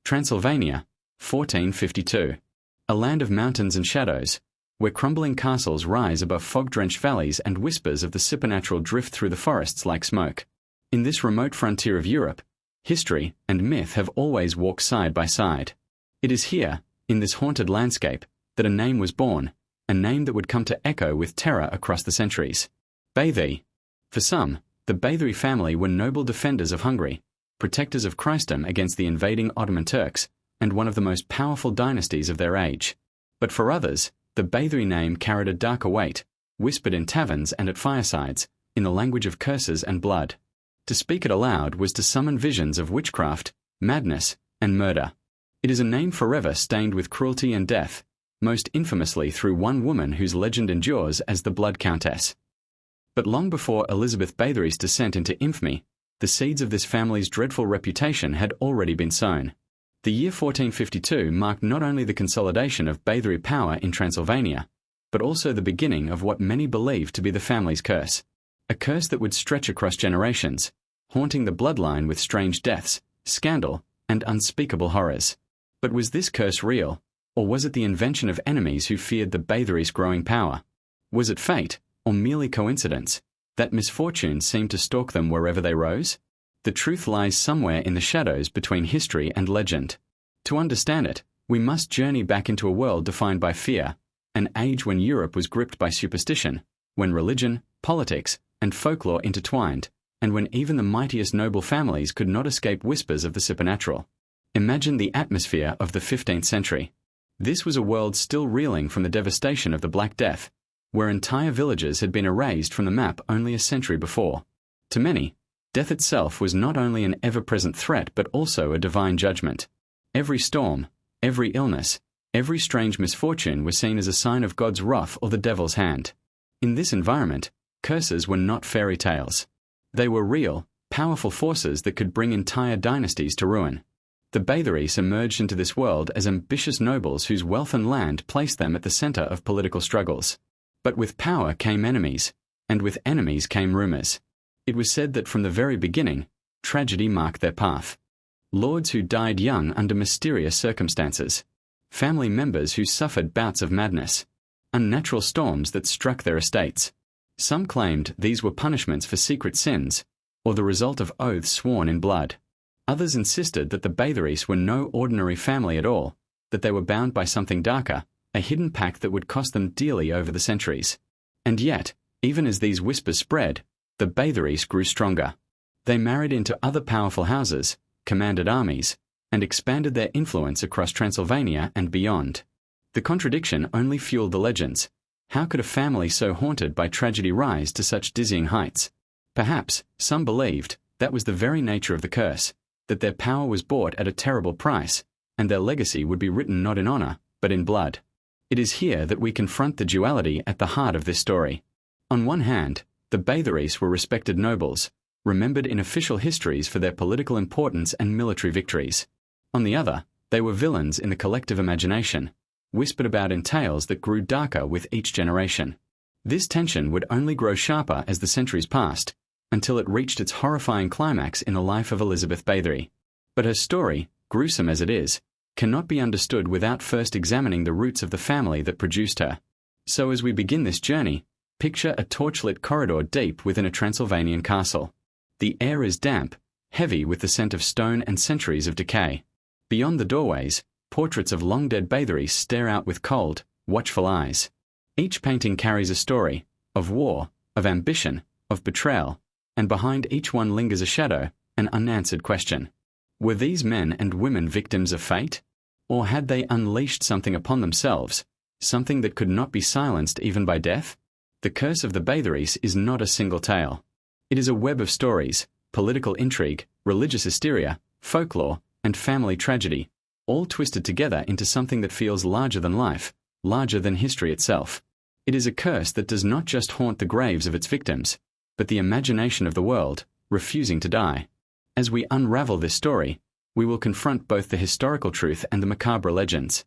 Transylvania, 1452. A land of mountains and shadows, where crumbling castles rise above fog-drenched valleys and whispers of the supernatural drift through the forests like smoke. In this remote frontier of Europe, history and myth have always walked side by side. It is here, in this haunted landscape, that a name was born, a name that would come to echo with terror across the centuries. Bathory. For some, the Bathory family were noble defenders of Hungary, protectors of Christendom against the invading Ottoman Turks, and one of the most powerful dynasties of their age. But for others, the Bathory name carried a darker weight, whispered in taverns and at firesides, in the language of curses and blood. To speak it aloud was to summon visions of witchcraft, madness, and murder. It is a name forever stained with cruelty and death, most infamously through one woman whose legend endures as the Blood Countess. But long before Elizabeth Bathory's descent into infamy, the seeds of this family's dreadful reputation had already been sown. The year 1452 marked not only the consolidation of Bathory power in Transylvania, but also the beginning of what many believed to be the family's curse. A curse that would stretch across generations, haunting the bloodline with strange deaths, scandal, and unspeakable horrors. But was this curse real, or was it the invention of enemies who feared the Bathory's growing power? Was it fate, or merely coincidence, that misfortune seemed to stalk them wherever they rose? The truth lies somewhere in the shadows between history and legend. To understand it, we must journey back into a world defined by fear, an age when Europe was gripped by superstition, when religion, politics, and folklore intertwined, and when even the mightiest noble families could not escape whispers of the supernatural. Imagine the atmosphere of the 15th century. This was a world still reeling from the devastation of the Black Death, where entire villages had been erased from the map only a century before. To many, death itself was not only an ever-present threat but also a divine judgment. Every storm, every illness, every strange misfortune was seen as a sign of God's wrath or the devil's hand. In this environment, curses were not fairy tales. They were real, powerful forces that could bring entire dynasties to ruin. The Bathorys emerged into this world as ambitious nobles whose wealth and land placed them at the center of political struggles. But with power came enemies, and with enemies came rumors. It was said that from the very beginning, tragedy marked their path. Lords who died young under mysterious circumstances, family members who suffered bouts of madness, unnatural storms that struck their estates. Some claimed these were punishments for secret sins, or the result of oaths sworn in blood. Others insisted that the Bathorys were no ordinary family at all, that they were bound by something darker, a hidden pact that would cost them dearly over the centuries. And yet, even as these whispers spread, the Bathorys grew stronger. They married into other powerful houses, commanded armies, and expanded their influence across Transylvania and beyond. The contradiction only fueled the legends. How could a family so haunted by tragedy rise to such dizzying heights? Perhaps, some believed, that was the very nature of the curse, that their power was bought at a terrible price, and their legacy would be written not in honor, but in blood. It is here that we confront the duality at the heart of this story. On one hand, the Bathorys were respected nobles, remembered in official histories for their political importance and military victories. On the other, they were villains in the collective imagination, whispered about in tales that grew darker with each generation. This tension would only grow sharper as the centuries passed, until it reached its horrifying climax in the life of Elizabeth Bathory. But her story, gruesome as it is, cannot be understood without first examining the roots of the family that produced her. So as we begin this journey, picture a torchlit corridor deep within a Transylvanian castle. The air is damp, heavy with the scent of stone and centuries of decay. Beyond the doorways, portraits of long-dead Bathorys stare out with cold, watchful eyes. Each painting carries a story, of war, of ambition, of betrayal, and behind each one lingers a shadow, an unanswered question. Were these men and women victims of fate? Or had they unleashed something upon themselves, something that could not be silenced even by death? The curse of the Bathorys is not a single tale. It is a web of stories, political intrigue, religious hysteria, folklore, and family tragedy, all twisted together into something that feels larger than life, larger than history itself. It is a curse that does not just haunt the graves of its victims, but the imagination of the world, refusing to die. As we unravel this story, we will confront both the historical truth and the macabre legends.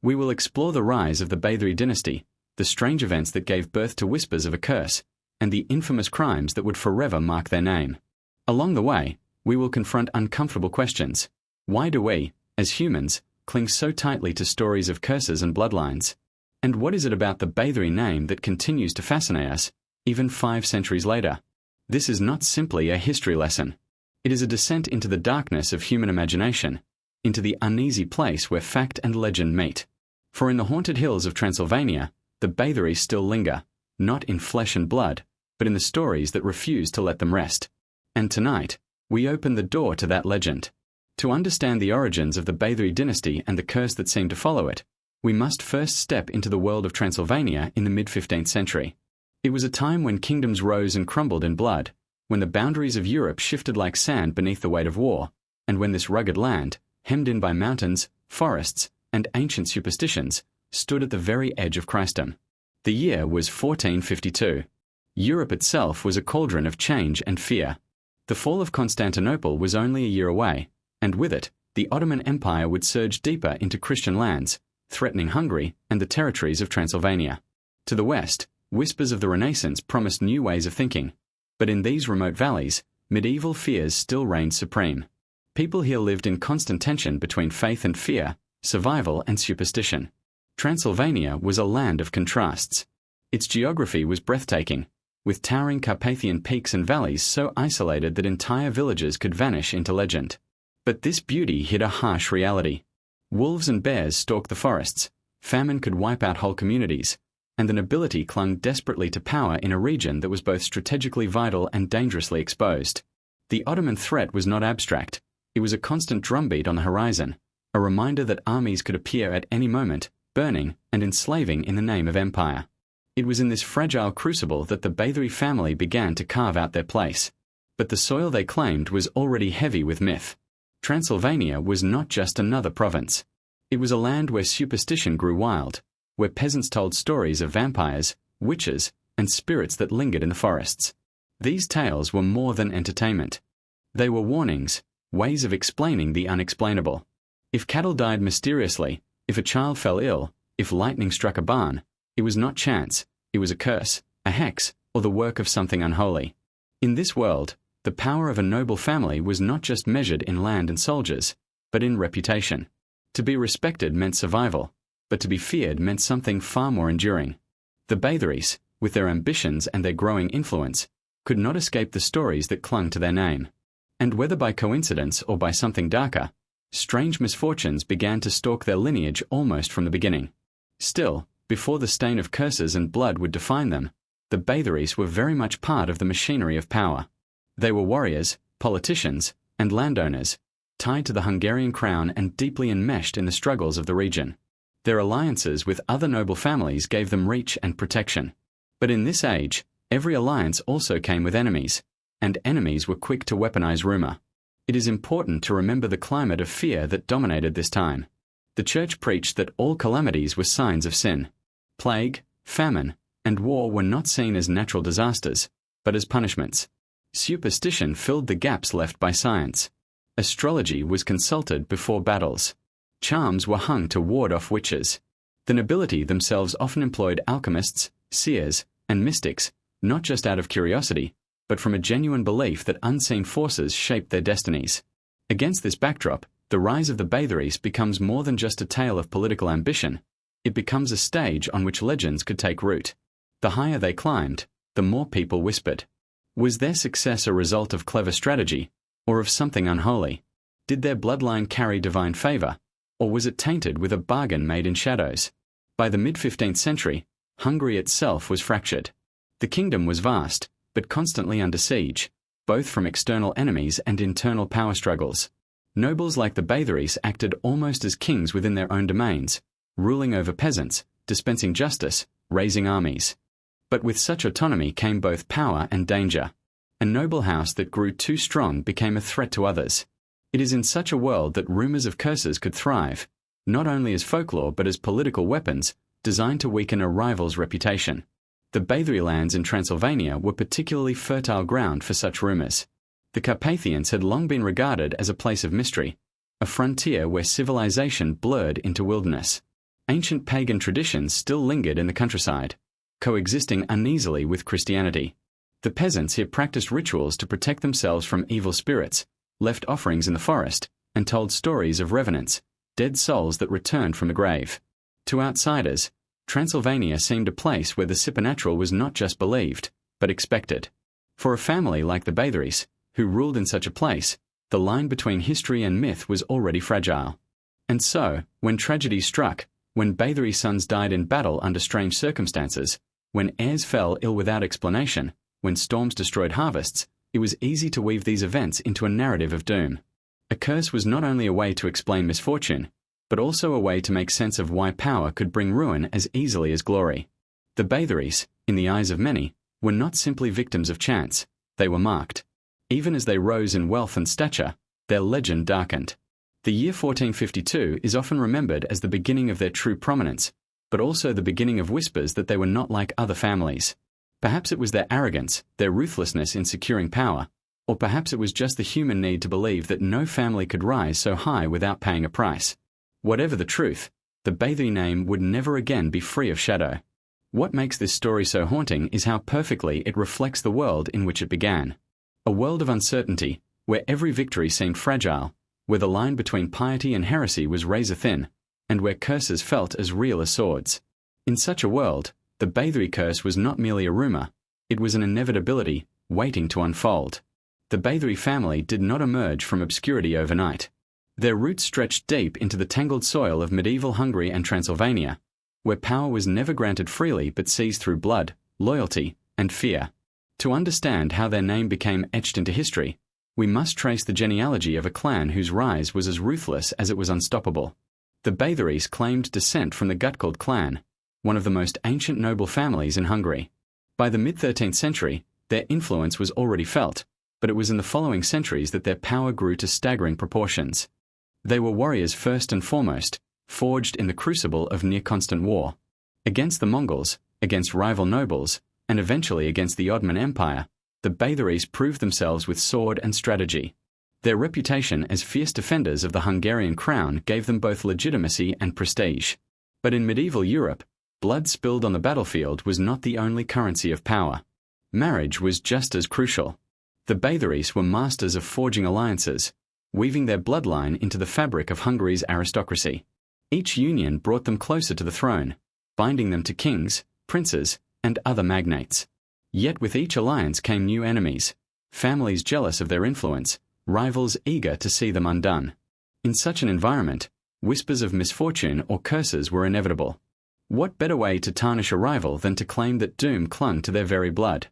We will explore the rise of the Bathory dynasty, the strange events that gave birth to whispers of a curse, and the infamous crimes that would forever mark their name. Along the way, we will confront uncomfortable questions. Why do we, as humans, cling so tightly to stories of curses and bloodlines. And what is it about the Bathory name that continues to fascinate us, even 5 centuries later? This is not simply a history lesson. It is a descent into the darkness of human imagination, into the uneasy place where fact and legend meet. For in the haunted hills of Transylvania, the Bathory still linger, not in flesh and blood, but in the stories that refuse to let them rest. And tonight, we open the door to that legend. To understand the origins of the Bathory dynasty and the curse that seemed to follow it, we must first step into the world of Transylvania in the mid-15th century. It was a time when kingdoms rose and crumbled in blood, when the boundaries of Europe shifted like sand beneath the weight of war, and when this rugged land, hemmed in by mountains, forests, and ancient superstitions, stood at the very edge of Christendom. The year was 1452. Europe itself was a cauldron of change and fear. The fall of Constantinople was only a year away, and with it, the Ottoman Empire would surge deeper into Christian lands, threatening Hungary and the territories of Transylvania. To the west, whispers of the Renaissance promised new ways of thinking, but in these remote valleys, medieval fears still reigned supreme. People here lived in constant tension between faith and fear, survival and superstition. Transylvania was a land of contrasts. Its geography was breathtaking, with towering Carpathian peaks and valleys so isolated that entire villages could vanish into legend. But this beauty hid a harsh reality. Wolves and bears stalked the forests, famine could wipe out whole communities, and the nobility clung desperately to power in a region that was both strategically vital and dangerously exposed. The Ottoman threat was not abstract. It was a constant drumbeat on the horizon, a reminder that armies could appear at any moment, burning and enslaving in the name of empire. It was in this fragile crucible that the Bathory family began to carve out their place. But the soil they claimed was already heavy with myth. Transylvania was not just another province. It was a land where superstition grew wild, where peasants told stories of vampires, witches, and spirits that lingered in the forests. These tales were more than entertainment. They were warnings, ways of explaining the unexplainable. If cattle died mysteriously, if a child fell ill, if lightning struck a barn, it was not chance, it was a curse, a hex, or the work of something unholy. In this world, the power of a noble family was not just measured in land and soldiers, but in reputation. To be respected meant survival, but to be feared meant something far more enduring. The Bathorys, with their ambitions and their growing influence, could not escape the stories that clung to their name. And whether by coincidence or by something darker, strange misfortunes began to stalk their lineage almost from the beginning. Still, before the stain of curses and blood would define them, the Bathorys were very much part of the machinery of power. They were warriors, politicians, and landowners, tied to the Hungarian crown and deeply enmeshed in the struggles of the region. Their alliances with other noble families gave them reach and protection. But in this age, every alliance also came with enemies, and enemies were quick to weaponize rumor. It is important to remember the climate of fear that dominated this time. The church preached that all calamities were signs of sin. Plague, famine, and war were not seen as natural disasters, but as punishments. Superstition filled the gaps left by science. Astrology was consulted before battles. Charms were hung to ward off witches. The nobility themselves often employed alchemists, seers, and mystics, not just out of curiosity, but from a genuine belief that unseen forces shaped their destinies. Against this backdrop, the rise of the Bathorys becomes more than just a tale of political ambition. It becomes a stage on which legends could take root. The higher they climbed, the more people whispered. Was their success a result of clever strategy, or of something unholy? Did their bloodline carry divine favor, or was it tainted with a bargain made in shadows? By the mid-15th century, Hungary itself was fractured. The kingdom was vast, but constantly under siege, both from external enemies and internal power struggles. Nobles like the Bathorys acted almost as kings within their own domains, ruling over peasants, dispensing justice, raising armies. But with such autonomy came both power and danger. A noble house that grew too strong became a threat to others. It is in such a world that rumors of curses could thrive, not only as folklore but as political weapons designed to weaken a rival's reputation. The Bathory lands in Transylvania were particularly fertile ground for such rumors. The Carpathians had long been regarded as a place of mystery, a frontier where civilization blurred into wilderness. Ancient pagan traditions still lingered in the countryside, coexisting uneasily with Christianity. The peasants here practiced rituals to protect themselves from evil spirits, left offerings in the forest, and told stories of revenants, dead souls that returned from the grave. To outsiders, Transylvania seemed a place where the supernatural was not just believed, but expected. For a family like the Bathories, who ruled in such a place, the line between history and myth was already fragile. And so, when tragedy struck, when Bathory sons died in battle under strange circumstances, when heirs fell ill without explanation, when storms destroyed harvests, it was easy to weave these events into a narrative of doom. A curse was not only a way to explain misfortune, but also a way to make sense of why power could bring ruin as easily as glory. The Bathories, in the eyes of many, were not simply victims of chance, they were marked. Even as they rose in wealth and stature, their legend darkened. The year 1452 is often remembered as the beginning of their true prominence, but also the beginning of whispers that they were not like other families. Perhaps it was their arrogance, their ruthlessness in securing power, or perhaps it was just the human need to believe that no family could rise so high without paying a price. Whatever the truth, the Bathory name would never again be free of shadow. What makes this story so haunting is how perfectly it reflects the world in which it began. A world of uncertainty, where every victory seemed fragile, where the line between piety and heresy was razor-thin, and where curses felt as real as swords. In such a world, the Bathory curse was not merely a rumor, it was an inevitability, waiting to unfold. The Bathory family did not emerge from obscurity overnight. Their roots stretched deep into the tangled soil of medieval Hungary and Transylvania, where power was never granted freely but seized through blood, loyalty, and fear. To understand how their name became etched into history, we must trace the genealogy of a clan whose rise was as ruthless as it was unstoppable. The Bathories claimed descent from the Gutgold clan, one of the most ancient noble families in Hungary. By the mid-13th century, their influence was already felt, but it was in the following centuries that their power grew to staggering proportions. They were warriors first and foremost, forged in the crucible of near-constant war. Against the Mongols, against rival nobles, and eventually against the Ottoman Empire, the Bathories proved themselves with sword and strategy. Their reputation as fierce defenders of the Hungarian crown gave them both legitimacy and prestige. But in medieval Europe, blood spilled on the battlefield was not the only currency of power. Marriage was just as crucial. The Bathories were masters of forging alliances, weaving their bloodline into the fabric of Hungary's aristocracy. Each union brought them closer to the throne, binding them to kings, princes, and other magnates. Yet with each alliance came new enemies, families jealous of their influence, rivals eager to see them undone. In such an environment, whispers of misfortune or curses were inevitable. What better way to tarnish a rival than to claim that doom clung to their very blood?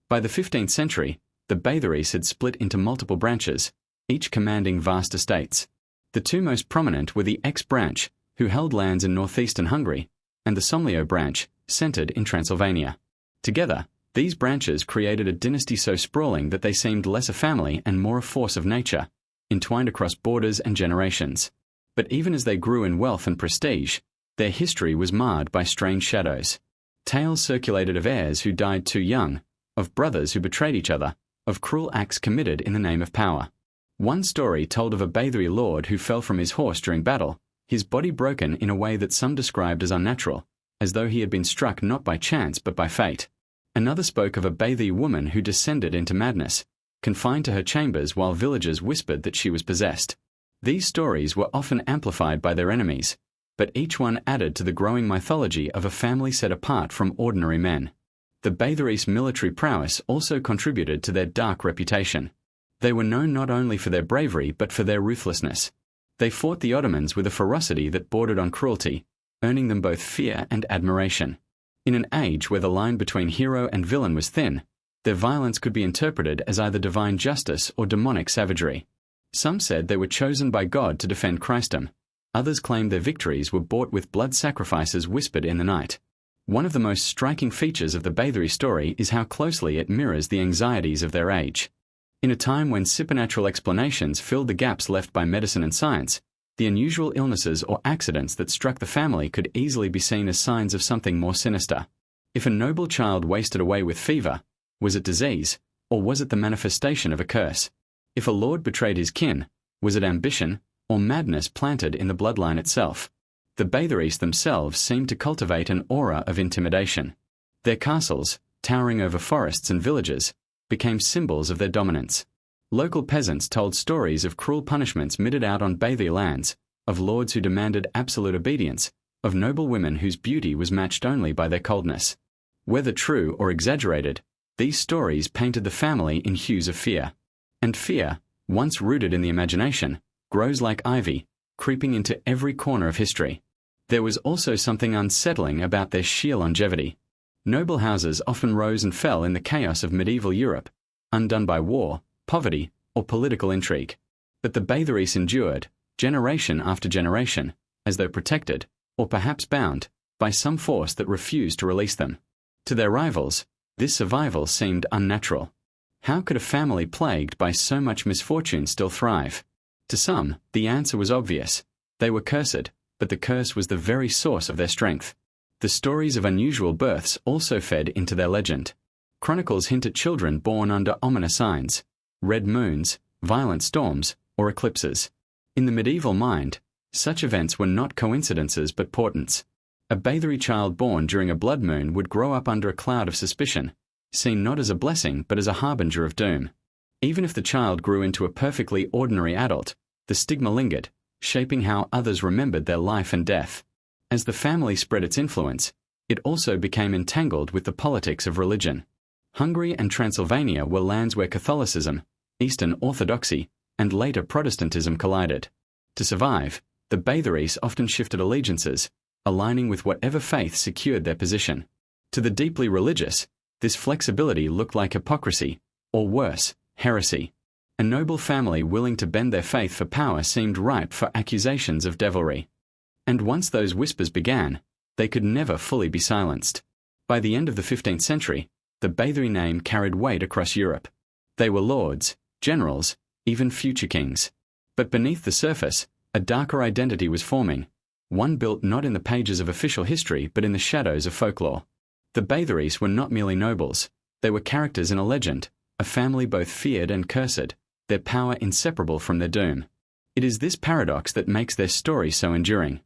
By the 15th century, the Bathories had split into multiple branches, each commanding vast estates. The two most prominent were the X branch, who held lands in northeastern Hungary, and the Somlyo branch, centered in Transylvania. Together, these branches created a dynasty so sprawling that they seemed less a family and more a force of nature, entwined across borders and generations. But even as they grew in wealth and prestige, their history was marred by strange shadows. Tales circulated of heirs who died too young, of brothers who betrayed each other, of cruel acts committed in the name of power. One story told of a Bathory lord who fell from his horse during battle, his body broken in a way that some described as unnatural, as though he had been struck not by chance but by fate. Another spoke of a Bathory woman who descended into madness, confined to her chambers while villagers whispered that she was possessed. These stories were often amplified by their enemies, but each one added to the growing mythology of a family set apart from ordinary men. The Bathories' military prowess also contributed to their dark reputation. They were known not only for their bravery but for their ruthlessness. They fought the Ottomans with a ferocity that bordered on cruelty, earning them both fear and admiration. In an age where the line between hero and villain was thin, their violence could be interpreted as either divine justice or demonic savagery. Some said they were chosen by God to defend Christendom. Others claimed their victories were bought with blood sacrifices whispered in the night. One of the most striking features of the Bathory story is how closely it mirrors the anxieties of their age. In a time when supernatural explanations filled the gaps left by medicine and science, the unusual illnesses or accidents that struck the family could easily be seen as signs of something more sinister. If a noble child wasted away with fever, was it disease, or was it the manifestation of a curse? If a lord betrayed his kin, was it ambition, or madness planted in the bloodline itself? The Bathories themselves seemed to cultivate an aura of intimidation. Their castles, towering over forests and villages, became symbols of their dominance. Local peasants told stories of cruel punishments meted out on Bathory lands, of lords who demanded absolute obedience, of noble women whose beauty was matched only by their coldness. Whether true or exaggerated, these stories painted the family in hues of fear. And fear, once rooted in the imagination, grows like ivy, creeping into every corner of history. There was also something unsettling about their sheer longevity. Noble houses often rose and fell in the chaos of medieval Europe, undone by war, poverty, or political intrigue. But the Bathories endured, generation after generation, as though protected, or perhaps bound, by some force that refused to release them. To their rivals, this survival seemed unnatural. How could a family plagued by so much misfortune still thrive? To some, the answer was obvious. They were cursed, but the curse was the very source of their strength. The stories of unusual births also fed into their legend. Chronicles hint at children born under ominous signs, red moons, violent storms, or eclipses. In the medieval mind, such events were not coincidences but portents. A Bathory child born during a blood moon would grow up under a cloud of suspicion, seen not as a blessing but as a harbinger of doom. Even if the child grew into a perfectly ordinary adult, the stigma lingered, shaping how others remembered their life and death. As the family spread its influence, it also became entangled with the politics of religion. Hungary and Transylvania were lands where Catholicism, Eastern Orthodoxy, and later Protestantism collided. To survive, the Bathories often shifted allegiances, aligning with whatever faith secured their position. To the deeply religious, this flexibility looked like hypocrisy, or worse, heresy. A noble family willing to bend their faith for power seemed ripe for accusations of devilry. And once those whispers began, they could never fully be silenced. By the end of the 15th century, the Bathory name carried weight across Europe. They were lords, generals, even future kings. But beneath the surface, a darker identity was forming, one built not in the pages of official history but in the shadows of folklore. The Bathories were not merely nobles, they were characters in a legend, a family both feared and cursed, their power inseparable from their doom. It is this paradox that makes their story so enduring.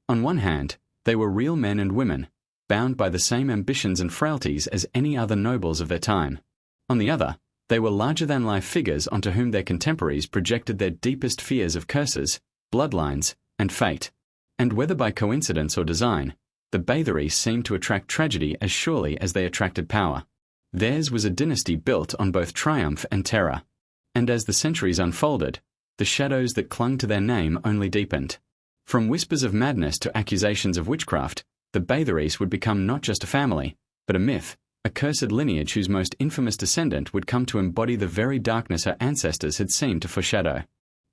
On one hand, they were real men and women, bound by the same ambitions and frailties as any other nobles of their time. On the other, they were larger-than-life figures onto whom their contemporaries projected their deepest fears of curses, bloodlines, and fate. And whether by coincidence or design, the Bathories seemed to attract tragedy as surely as they attracted power. Theirs was a dynasty built on both triumph and terror. And as the centuries unfolded, the shadows that clung to their name only deepened. From whispers of madness to accusations of witchcraft, the Bathories would become not just a family, but a myth, a cursed lineage whose most infamous descendant would come to embody the very darkness her ancestors had seemed to foreshadow.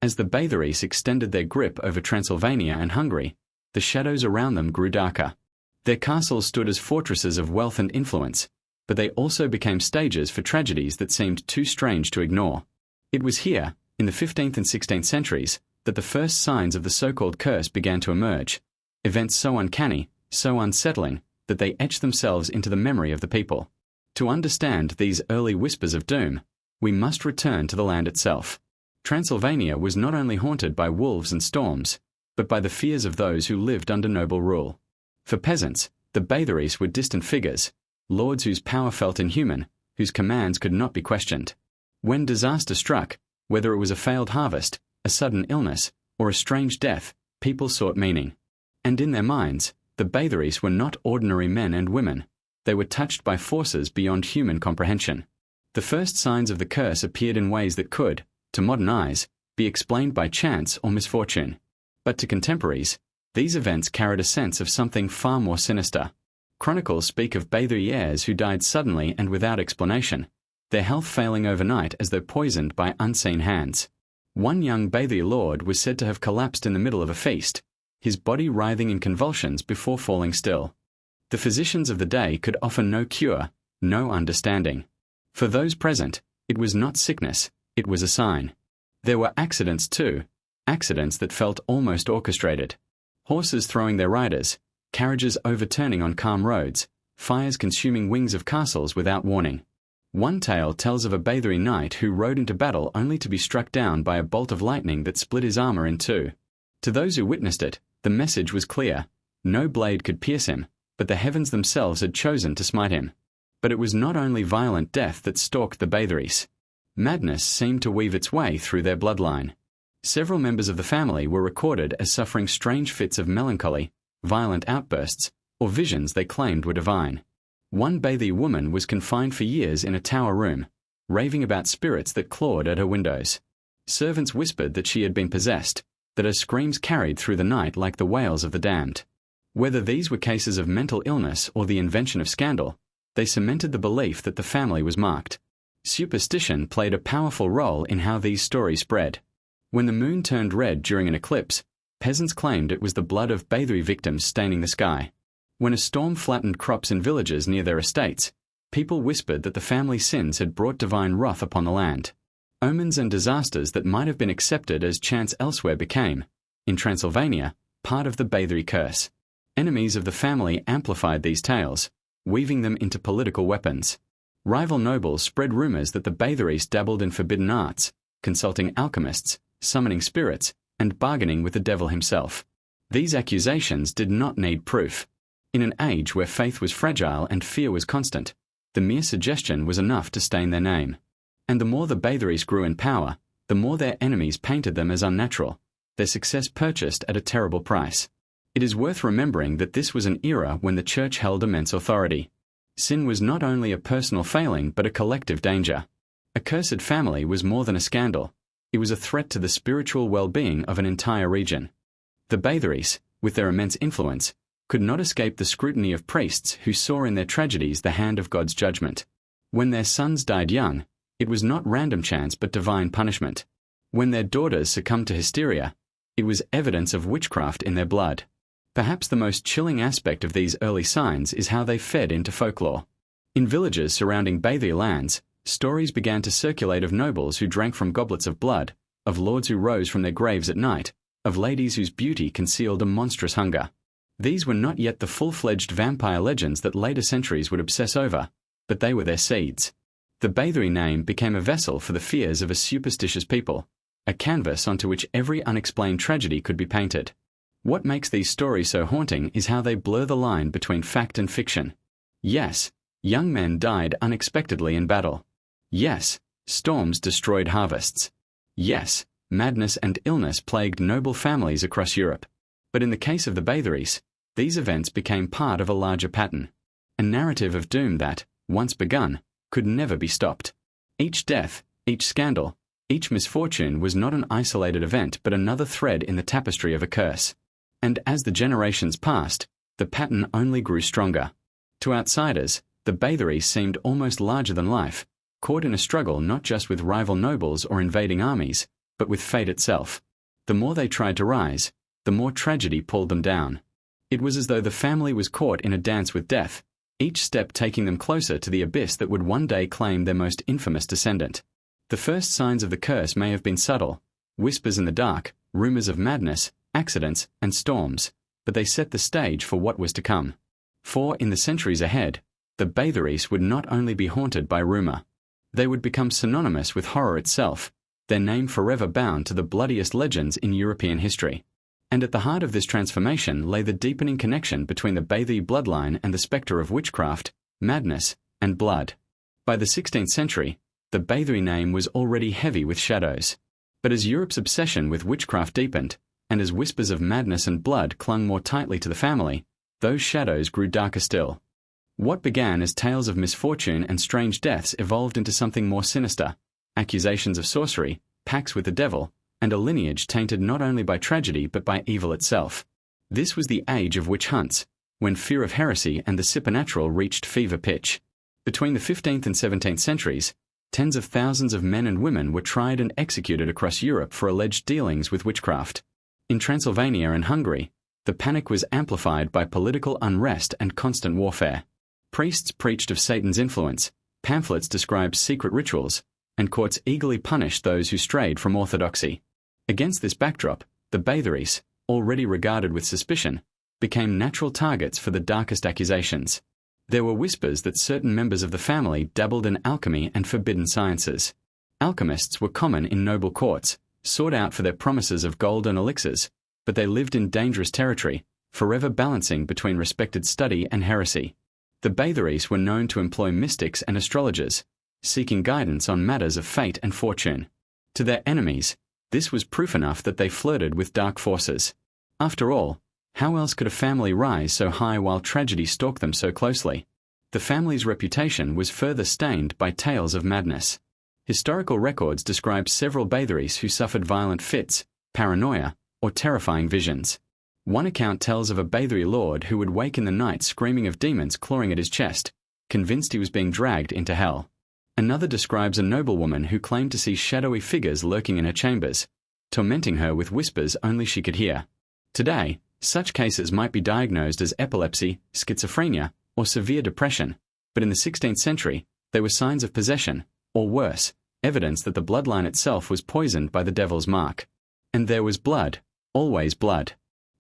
As the Bathories extended their grip over Transylvania and Hungary, the shadows around them grew darker. Their castles stood as fortresses of wealth and influence, but they also became stages for tragedies that seemed too strange to ignore. It was here, in the 15th and 16th centuries, that the first signs of the so-called curse began to emerge, events so uncanny, so unsettling, that they etched themselves into the memory of the people. To understand these early whispers of doom, we must return to the land itself. Transylvania was not only haunted by wolves and storms, but by the fears of those who lived under noble rule. For peasants, the Bathories were distant figures, lords whose power felt inhuman, whose commands could not be questioned. When disaster struck, whether it was a failed harvest, a sudden illness, or a strange death, people sought meaning. And in their minds, the Bathories were not ordinary men and women. They were touched by forces beyond human comprehension. The first signs of the curse appeared in ways that could, to modern eyes, be explained by chance or misfortune. But to contemporaries, these events carried a sense of something far more sinister. Chronicles speak of Bathory heirs who died suddenly and without explanation, their health failing overnight as though poisoned by unseen hands. One young Bathory lord was said to have collapsed in the middle of a feast, his body writhing in convulsions before falling still. The physicians of the day could offer no cure, no understanding. For those present, it was not sickness, it was a sign. There were accidents too, accidents that felt almost orchestrated. Horses throwing their riders, carriages overturning on calm roads, fires consuming wings of castles without warning. One tale tells of a Bathory knight who rode into battle only to be struck down by a bolt of lightning that split his armor in two. To those who witnessed it, the message was clear. No blade could pierce him, but the heavens themselves had chosen to smite him. But it was not only violent death that stalked the Bathories. Madness seemed to weave its way through their bloodline. Several members of the family were recorded as suffering strange fits of melancholy, violent outbursts, or visions they claimed were divine. One Bathey woman was confined for years in a tower room, raving about spirits that clawed at her windows. Servants whispered that she had been possessed, that her screams carried through the night like the wails of the damned. Whether these were cases of mental illness or the invention of scandal, they cemented the belief that the family was marked. Superstition played a powerful role in how these stories spread. When the moon turned red during an eclipse, peasants claimed it was the blood of Bathey victims staining the sky. When a storm flattened crops in villages near their estates, people whispered that the family's sins had brought divine wrath upon the land. Omens and disasters that might have been accepted as chance elsewhere became, in Transylvania, part of the Bathey curse. Enemies of the family amplified these tales, weaving them into political weapons. Rival nobles spread rumors that the Batheys dabbled in forbidden arts, consulting alchemists, summoning spirits, and bargaining with the devil himself. These accusations did not need proof. In an age where faith was fragile and fear was constant, the mere suggestion was enough to stain their name. And the more the Batheys grew in power, the more their enemies painted them as unnatural, their success purchased at a terrible price. It is worth remembering that this was an era when the church held immense authority. Sin was not only a personal failing but a collective danger. A cursed family was more than a scandal. It was a threat to the spiritual well-being of an entire region. The Batheys, with their immense influence, could not escape the scrutiny of priests who saw in their tragedies the hand of God's judgment. When their sons died young, it was not random chance but divine punishment. When their daughters succumbed to hysteria, it was evidence of witchcraft in their blood. Perhaps the most chilling aspect of these early signs is how they fed into folklore. In villages surrounding Bathey lands, stories began to circulate of nobles who drank from goblets of blood, of lords who rose from their graves at night, of ladies whose beauty concealed a monstrous hunger. These were not yet the full-fledged vampire legends that later centuries would obsess over, but they were their seeds. The Bathey name became a vessel for the fears of a superstitious people, a canvas onto which every unexplained tragedy could be painted. What makes these stories so haunting is how they blur the line between fact and fiction. Yes, young men died unexpectedly in battle. Yes, storms destroyed harvests. Yes, madness and illness plagued noble families across Europe. But in the case of the Batheys, these events became part of a larger pattern, a narrative of doom that, once begun, could never be stopped. Each death, each scandal, each misfortune was not an isolated event but another thread in the tapestry of a curse. And as the generations passed, the pattern only grew stronger. To outsiders, the Batheys seemed almost larger than life, caught in a struggle not just with rival nobles or invading armies, but with fate itself. The more they tried to rise, the more tragedy pulled them down. It was as though the family was caught in a dance with death, each step taking them closer to the abyss that would one day claim their most infamous descendant. The first signs of the curse may have been subtle, whispers in the dark, rumors of madness, accidents, and storms, but they set the stage for what was to come. For, in the centuries ahead, the Batheys would not only be haunted by rumor. They would become synonymous with horror itself, their name forever bound to the bloodiest legends in European history. And at the heart of this transformation lay the deepening connection between the Bathey bloodline and the spectre of witchcraft, madness, and blood. By the 16th century, the Bathey name was already heavy with shadows. But as Europe's obsession with witchcraft deepened, and as whispers of madness and blood clung more tightly to the family, those shadows grew darker still. What began as tales of misfortune and strange deaths evolved into something more sinister, accusations of sorcery, pacts with the devil, and a lineage tainted not only by tragedy but by evil itself. This was the age of witch hunts, when fear of heresy and the supernatural reached fever pitch. Between the 15th and 17th centuries, tens of thousands of men and women were tried and executed across Europe for alleged dealings with witchcraft. In Transylvania and Hungary, the panic was amplified by political unrest and constant warfare. Priests preached of Satan's influence, pamphlets described secret rituals, and courts eagerly punished those who strayed from orthodoxy. Against this backdrop, the Batheys, already regarded with suspicion, became natural targets for the darkest accusations. There were whispers that certain members of the family dabbled in alchemy and forbidden sciences. Alchemists were common in noble courts, sought out for their promises of gold and elixirs, but they lived in dangerous territory, forever balancing between respected study and heresy. The Batheys were known to employ mystics and astrologers, seeking guidance on matters of fate and fortune. To their enemies, This was proof enough that they flirted with dark forces. After all, how else could a family rise so high while tragedy stalked them so closely? The family's reputation was further stained by tales of madness. Historical records describe several Bathories who suffered violent fits, paranoia, or terrifying visions. One account tells of a Bathory lord who would wake in the night screaming of demons clawing at his chest, convinced he was being dragged into hell. Another describes a noblewoman who claimed to see shadowy figures lurking in her chambers, tormenting her with whispers only she could hear. Today, such cases might be diagnosed as epilepsy, schizophrenia, or severe depression, but in the 16th century, they were signs of possession, or worse, evidence that the bloodline itself was poisoned by the devil's mark. And there was blood, always blood.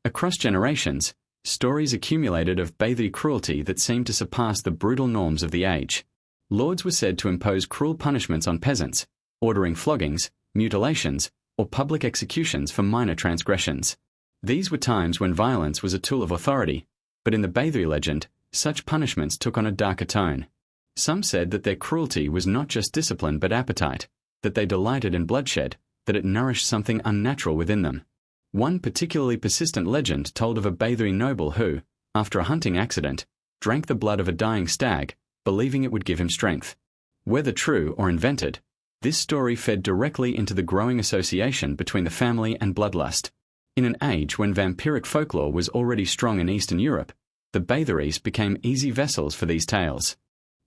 Across generations, stories accumulated of Bathory cruelty that seemed to surpass the brutal norms of the age. Lords were said to impose cruel punishments on peasants, ordering floggings, mutilations, or public executions for minor transgressions. These were times when violence was a tool of authority, but in the Bathory legend, such punishments took on a darker tone. Some said that their cruelty was not just discipline but appetite, that they delighted in bloodshed, that it nourished something unnatural within them. One particularly persistent legend told of a Bathory noble who, after a hunting accident, drank the blood of a dying stag, believing it would give him strength. Whether true or invented, this story fed directly into the growing association between the family and bloodlust. In an age when vampiric folklore was already strong in Eastern Europe, the Bathories became easy vessels for these tales.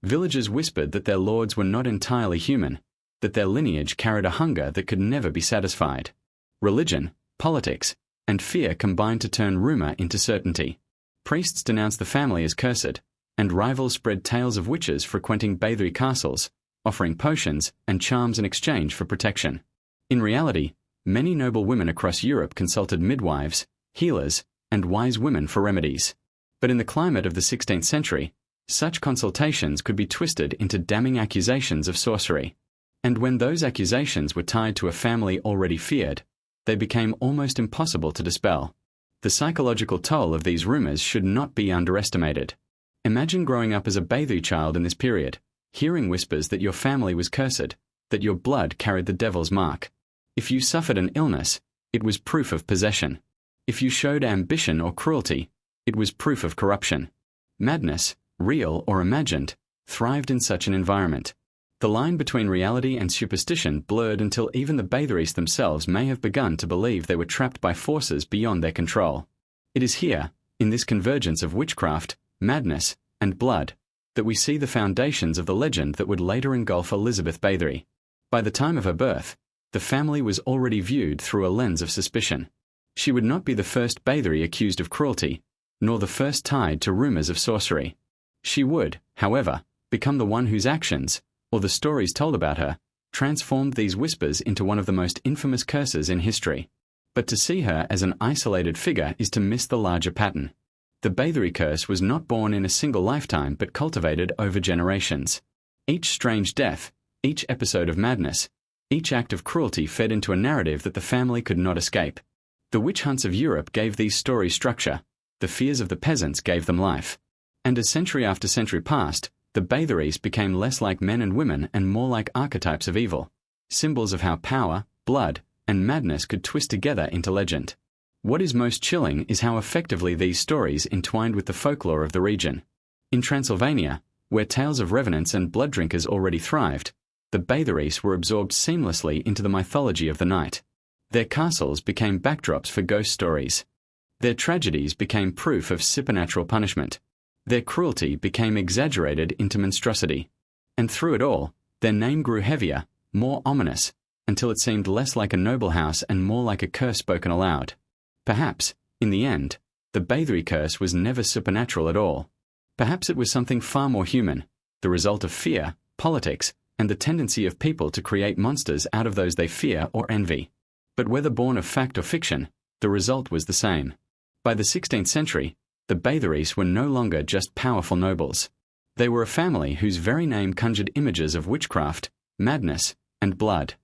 Villagers whispered that their lords were not entirely human, that their lineage carried a hunger that could never be satisfied. Religion, politics, and fear combined to turn rumor into certainty. Priests denounced the family as cursed, and rivals spread tales of witches frequenting Bathory castles, offering potions and charms in exchange for protection. In reality, many noble women across Europe consulted midwives, healers, and wise women for remedies. But in the climate of the 16th century, such consultations could be twisted into damning accusations of sorcery. And when those accusations were tied to a family already feared, they became almost impossible to dispel. The psychological toll of these rumors should not be underestimated. Imagine growing up as a Bathory child in this period, hearing whispers that your family was cursed, that your blood carried the devil's mark. If you suffered an illness, it was proof of possession. If you showed ambition or cruelty, it was proof of corruption. Madness, real or imagined, thrived in such an environment. The line between reality and superstition blurred until even the Bathories themselves may have begun to believe they were trapped by forces beyond their control. It is here, in this convergence of witchcraft, madness, and blood, that we see the foundations of the legend that would later engulf Elizabeth Bathory. By the time of her birth, the family was already viewed through a lens of suspicion. She would not be the first Bathory accused of cruelty, nor the first tied to rumors of sorcery. She would, however, become the one whose actions, or the stories told about her, transformed these whispers into one of the most infamous curses in history. But to see her as an isolated figure is to miss the larger pattern. The Bathory curse was not born in a single lifetime but cultivated over generations. Each strange death, each episode of madness, each act of cruelty fed into a narrative that the family could not escape. The witch hunts of Europe gave these stories structure, the fears of the peasants gave them life. And as century after century passed, the Bathories became less like men and women and more like archetypes of evil, symbols of how power, blood, and madness could twist together into legend. What is most chilling is how effectively these stories entwined with the folklore of the region. In Transylvania, where tales of revenants and blood drinkers already thrived, the Bathories were absorbed seamlessly into the mythology of the night. Their castles became backdrops for ghost stories. Their tragedies became proof of supernatural punishment. Their cruelty became exaggerated into monstrosity. And through it all, their name grew heavier, more ominous, until it seemed less like a noble house and more like a curse spoken aloud. Perhaps, in the end, the Bathory curse was never supernatural at all. Perhaps it was something far more human, the result of fear, politics, and the tendency of people to create monsters out of those they fear or envy. But whether born of fact or fiction, the result was the same. By the 16th century, the Bathories were no longer just powerful nobles. They were a family whose very name conjured images of witchcraft, madness, and blood.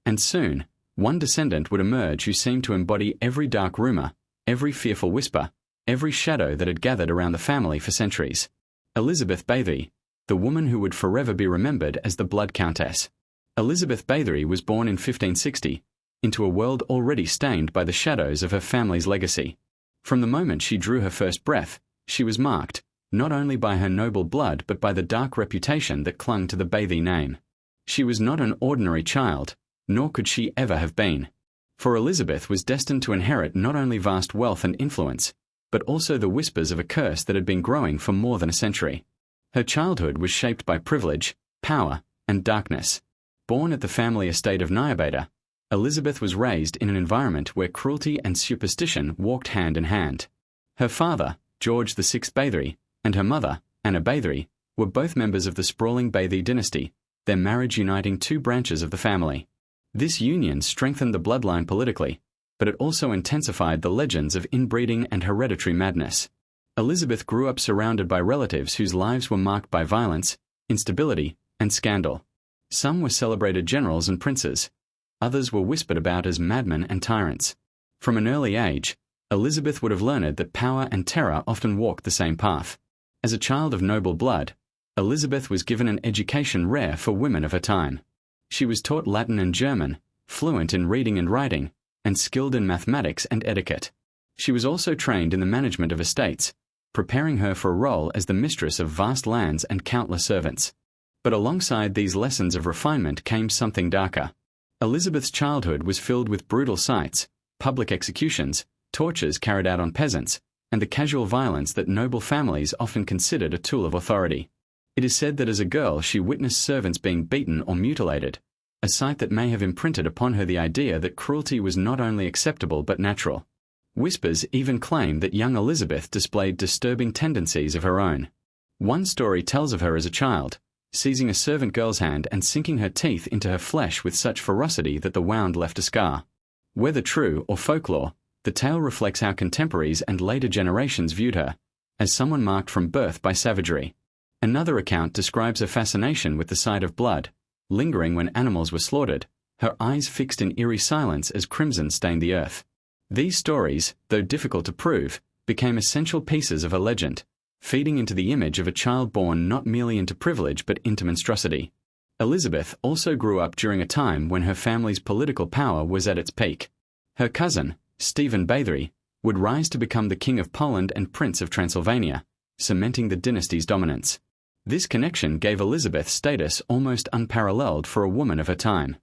And soon, one descendant would emerge who seemed to embody every dark rumor, every fearful whisper, every shadow that had gathered around the family for centuries. Elizabeth Bathory, the woman who would forever be remembered as the Blood Countess. Elizabeth Bathory was born in 1560, into a world already stained by the shadows of her family's legacy. From the moment she drew her first breath, she was marked, not only by her noble blood but by the dark reputation that clung to the Bathey name. She was not an ordinary child, nor could she ever have been. For Elizabeth was destined to inherit not only vast wealth and influence, but also the whispers of a curse that had been growing for more than a century. Her childhood was shaped by privilege, power, and darkness. Born at the family estate of Nyabeda, Elizabeth was raised in an environment where cruelty and superstition walked hand in hand. Her father, George VI Bathery, and her mother, Anna Bathery, were both members of the sprawling Bathey dynasty, their marriage uniting two branches of the family. This union strengthened the bloodline politically, but it also intensified the legends of inbreeding and hereditary madness. Elizabeth grew up surrounded by relatives whose lives were marked by violence, instability, and scandal. Some were celebrated generals and princes. Others were whispered about as madmen and tyrants. From an early age, Elizabeth would have learned that power and terror often walked the same path. As a child of noble blood, Elizabeth was given an education rare for women of her time. She was taught Latin and German, fluent in reading and writing, and skilled in mathematics and etiquette. She was also trained in the management of estates, preparing her for a role as the mistress of vast lands and countless servants. But alongside these lessons of refinement came something darker. Elizabeth's childhood was filled with brutal sights, public executions, tortures carried out on peasants, and the casual violence that noble families often considered a tool of authority. It is said that as a girl she witnessed servants being beaten or mutilated, a sight that may have imprinted upon her the idea that cruelty was not only acceptable but natural. Whispers even claim that young Elizabeth displayed disturbing tendencies of her own. One story tells of her as a child, seizing a servant girl's hand and sinking her teeth into her flesh with such ferocity that the wound left a scar. Whether true or folklore, the tale reflects how contemporaries and later generations viewed her, as someone marked from birth by savagery. Another account describes her fascination with the sight of blood, lingering when animals were slaughtered, her eyes fixed in eerie silence as crimson stained the earth. These stories, though difficult to prove, became essential pieces of a legend, feeding into the image of a child born not merely into privilege but into monstrosity. Elizabeth also grew up during a time when her family's political power was at its peak. Her cousin, Stephen Bathery, would rise to become the King of Poland and Prince of Transylvania, cementing the dynasty's dominance. This connection gave Elizabeth status almost unparalleled for a woman of her time.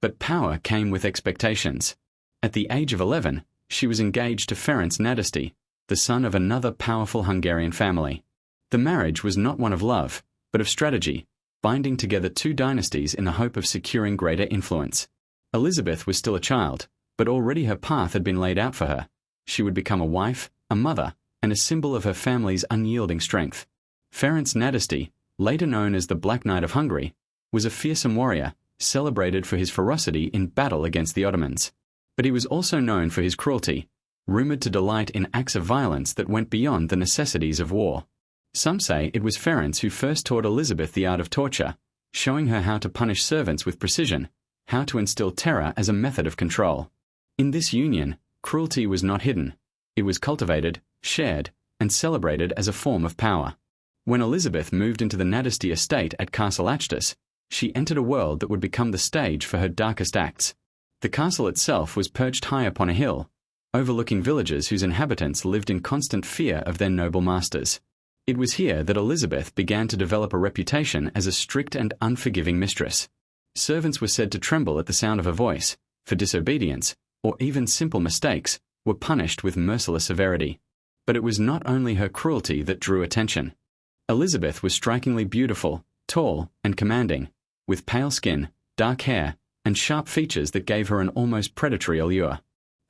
But power came with expectations. At the age of 11, she was engaged to Ferenc Nadasdy, the son of another powerful Hungarian family. The marriage was not one of love, but of strategy, binding together two dynasties in the hope of securing greater influence. Elizabeth was still a child, but already her path had been laid out for her. She would become a wife, a mother, and a symbol of her family's unyielding strength. Ferenc Nadasdy, later known as the Black Knight of Hungary, was a fearsome warrior, celebrated for his ferocity in battle against the Ottomans. But he was also known for his cruelty, rumoured to delight in acts of violence that went beyond the necessities of war. Some say it was Ferenc who first taught Elizabeth the art of torture, showing her how to punish servants with precision, how to instill terror as a method of control. In this union, cruelty was not hidden. It was cultivated, shared, and celebrated as a form of power. When Elizabeth moved into the Nadasdy estate at Castle Achtas, she entered a world that would become the stage for her darkest acts. The castle itself was perched high upon a hill, overlooking villages whose inhabitants lived in constant fear of their noble masters. It was here that Elizabeth began to develop a reputation as a strict and unforgiving mistress. Servants were said to tremble at the sound of her voice, for disobedience, or even simple mistakes, were punished with merciless severity. But it was not only her cruelty that drew attention. Elizabeth was strikingly beautiful, tall, and commanding, with pale skin, dark hair, and sharp features that gave her an almost predatory allure.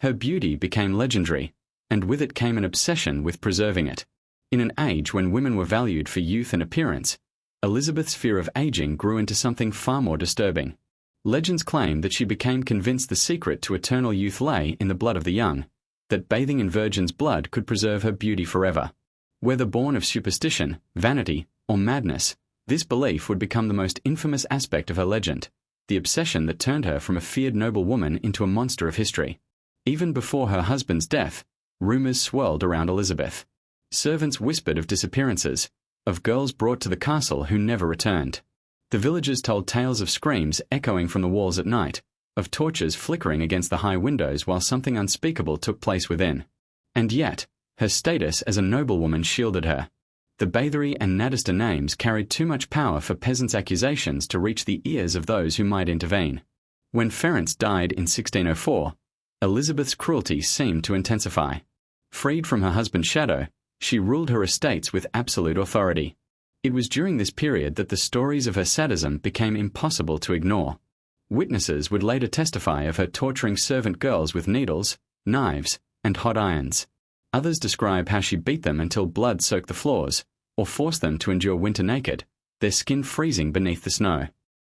Her beauty became legendary, and with it came an obsession with preserving it. In an age when women were valued for youth and appearance, Elizabeth's fear of aging grew into something far more disturbing. Legends claim that she became convinced the secret to eternal youth lay in the blood of the young, that bathing in virgin's blood could preserve her beauty forever. Whether born of superstition, vanity, or madness, this belief would become the most infamous aspect of her legend, the obsession that turned her from a feared noblewoman into a monster of history. Even before her husband's death, rumours swirled around Elizabeth. Servants whispered of disappearances, of girls brought to the castle who never returned. The villagers told tales of screams echoing from the walls at night, of torches flickering against the high windows while something unspeakable took place within. And yet, her status as a noblewoman shielded her. The Bathory and Nadister names carried too much power for peasants' accusations to reach the ears of those who might intervene. When Ferenc died in 1604, Elizabeth's cruelty seemed to intensify. Freed from her husband's shadow, she ruled her estates with absolute authority. It was during this period that the stories of her sadism became impossible to ignore. Witnesses would later testify of her torturing servant girls with needles, knives, and hot irons. Others describe how she beat them until blood soaked the floors, or forced them to endure winter naked, their skin freezing beneath the snow.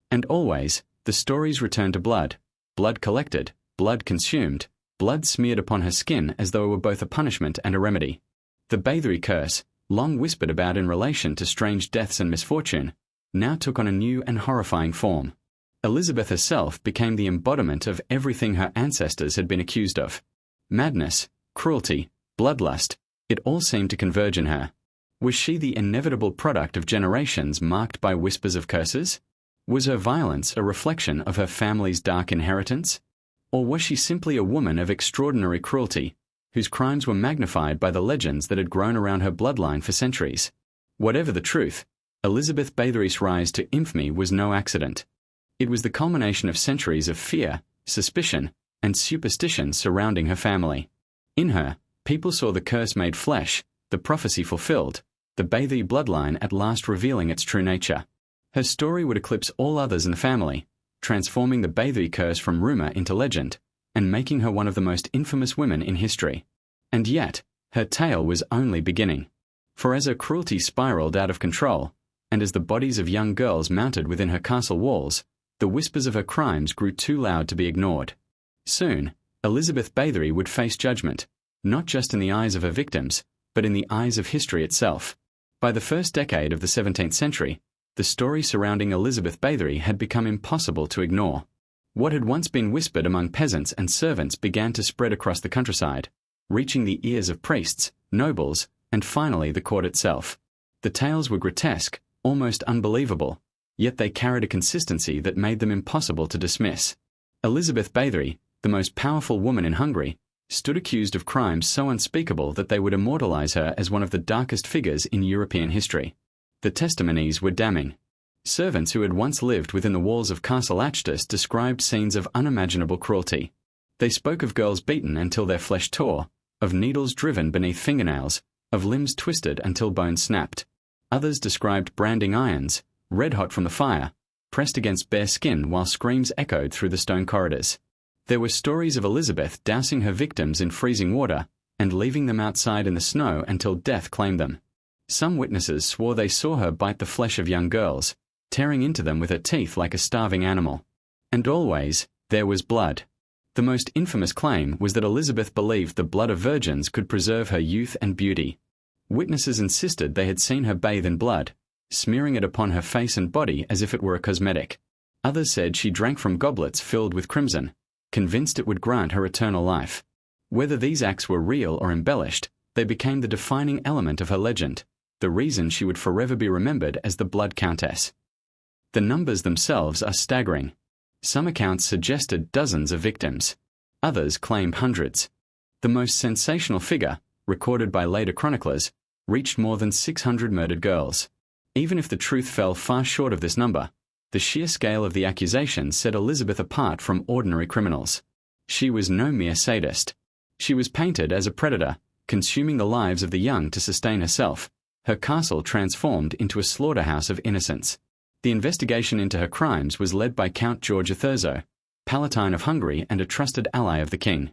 And always, the stories returned to blood. Blood collected, blood consumed, blood smeared upon her skin as though it were both a punishment and a remedy. The Bathory curse, long whispered about in relation to strange deaths and misfortune, now took on a new and horrifying form. Elizabeth herself became the embodiment of everything her ancestors had been accused of. Madness, cruelty, bloodlust, it all seemed to converge in her. Was she the inevitable product of generations marked by whispers of curses? Was her violence a reflection of her family's dark inheritance? Or was she simply a woman of extraordinary cruelty, whose crimes were magnified by the legends that had grown around her bloodline for centuries? Whatever the truth, Elizabeth Bathory's rise to infamy was no accident. It was the culmination of centuries of fear, suspicion, and superstition surrounding her family. In her, people saw the curse made flesh, the prophecy fulfilled, the Bathory bloodline at last revealing its true nature. Her story would eclipse all others in the family, transforming the Bathory curse from rumor into legend, and making her one of the most infamous women in history. And yet, her tale was only beginning. For as her cruelty spiraled out of control, and as the bodies of young girls mounted within her castle walls, the whispers of her crimes grew too loud to be ignored. Soon, Elizabeth Bathory would face judgment, not just in the eyes of her victims, but in the eyes of history itself. By the first decade of the 17th century, the story surrounding Elizabeth Bathory had become impossible to ignore. What had once been whispered among peasants and servants began to spread across the countryside, reaching the ears of priests, nobles, and finally the court itself. The tales were grotesque, almost unbelievable, yet they carried a consistency that made them impossible to dismiss. Elizabeth Bathory, the most powerful woman in Hungary, stood accused of crimes so unspeakable that they would immortalize her as one of the darkest figures in European history. The testimonies were damning. Servants who had once lived within the walls of Castle Achtus described scenes of unimaginable cruelty. They spoke of girls beaten until their flesh tore, of needles driven beneath fingernails, of limbs twisted until bones snapped. Others described branding irons, red hot from the fire, pressed against bare skin while screams echoed through the stone corridors. There were stories of Elizabeth dousing her victims in freezing water and leaving them outside in the snow until death claimed them. Some witnesses swore they saw her bite the flesh of young girls, tearing into them with her teeth like a starving animal. And always, there was blood. The most infamous claim was that Elizabeth believed the blood of virgins could preserve her youth and beauty. Witnesses insisted they had seen her bathe in blood, smearing it upon her face and body as if it were a cosmetic. Others said she drank from goblets filled with crimson, convinced it would grant her eternal life. Whether these acts were real or embellished, they became the defining element of her legend, the reason she would forever be remembered as the Blood Countess. The numbers themselves are staggering. Some accounts suggested dozens of victims. Others claimed hundreds. The most sensational figure, recorded by later chroniclers, reached more than 600 murdered girls. Even if the truth fell far short of this number, the sheer scale of the accusations set Elizabeth apart from ordinary criminals. She was no mere sadist. She was painted as a predator, consuming the lives of the young to sustain herself, her castle transformed into a slaughterhouse of innocents. The investigation into her crimes was led by Count George of Thurzo, Palatine of Hungary and a trusted ally of the king.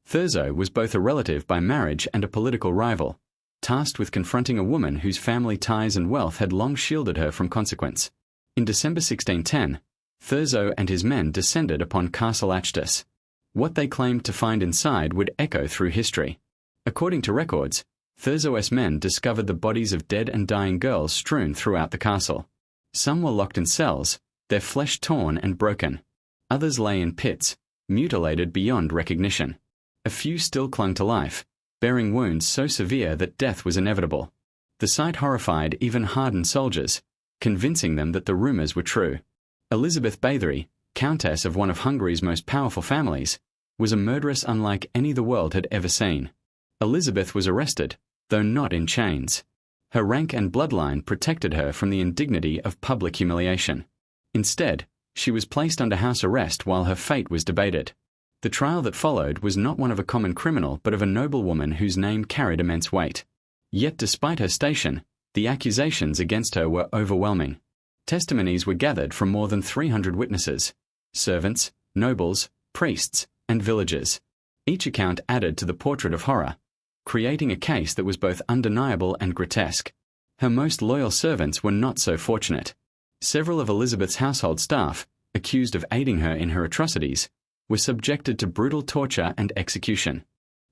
Thurzo was both a relative by marriage and a political rival, tasked with confronting a woman whose family ties and wealth had long shielded her from consequence. In December 1610, Thurzo and his men descended upon Castle Achtus. What they claimed to find inside would echo through history. According to records, Thurzo's men discovered the bodies of dead and dying girls strewn throughout the castle. Some were locked in cells, their flesh torn and broken. Others lay in pits, mutilated beyond recognition. A few still clung to life, bearing wounds so severe that death was inevitable. The sight horrified even hardened soldiers, convincing them that the rumors were true. Elizabeth Bathory, Countess of one of Hungary's most powerful families, was a murderess unlike any the world had ever seen. Elizabeth was arrested, though not in chains. Her rank and bloodline protected her from the indignity of public humiliation. Instead, she was placed under house arrest while her fate was debated. The trial that followed was not one of a common criminal but of a noblewoman whose name carried immense weight. Yet despite her station, the accusations against her were overwhelming. Testimonies were gathered from more than 300 witnesses: servants, nobles, priests, and villagers. Each account added to the portrait of horror, creating a case that was both undeniable and grotesque. Her most loyal servants were not so fortunate. Several of Elizabeth's household staff, accused of aiding her in her atrocities, were subjected to brutal torture and execution.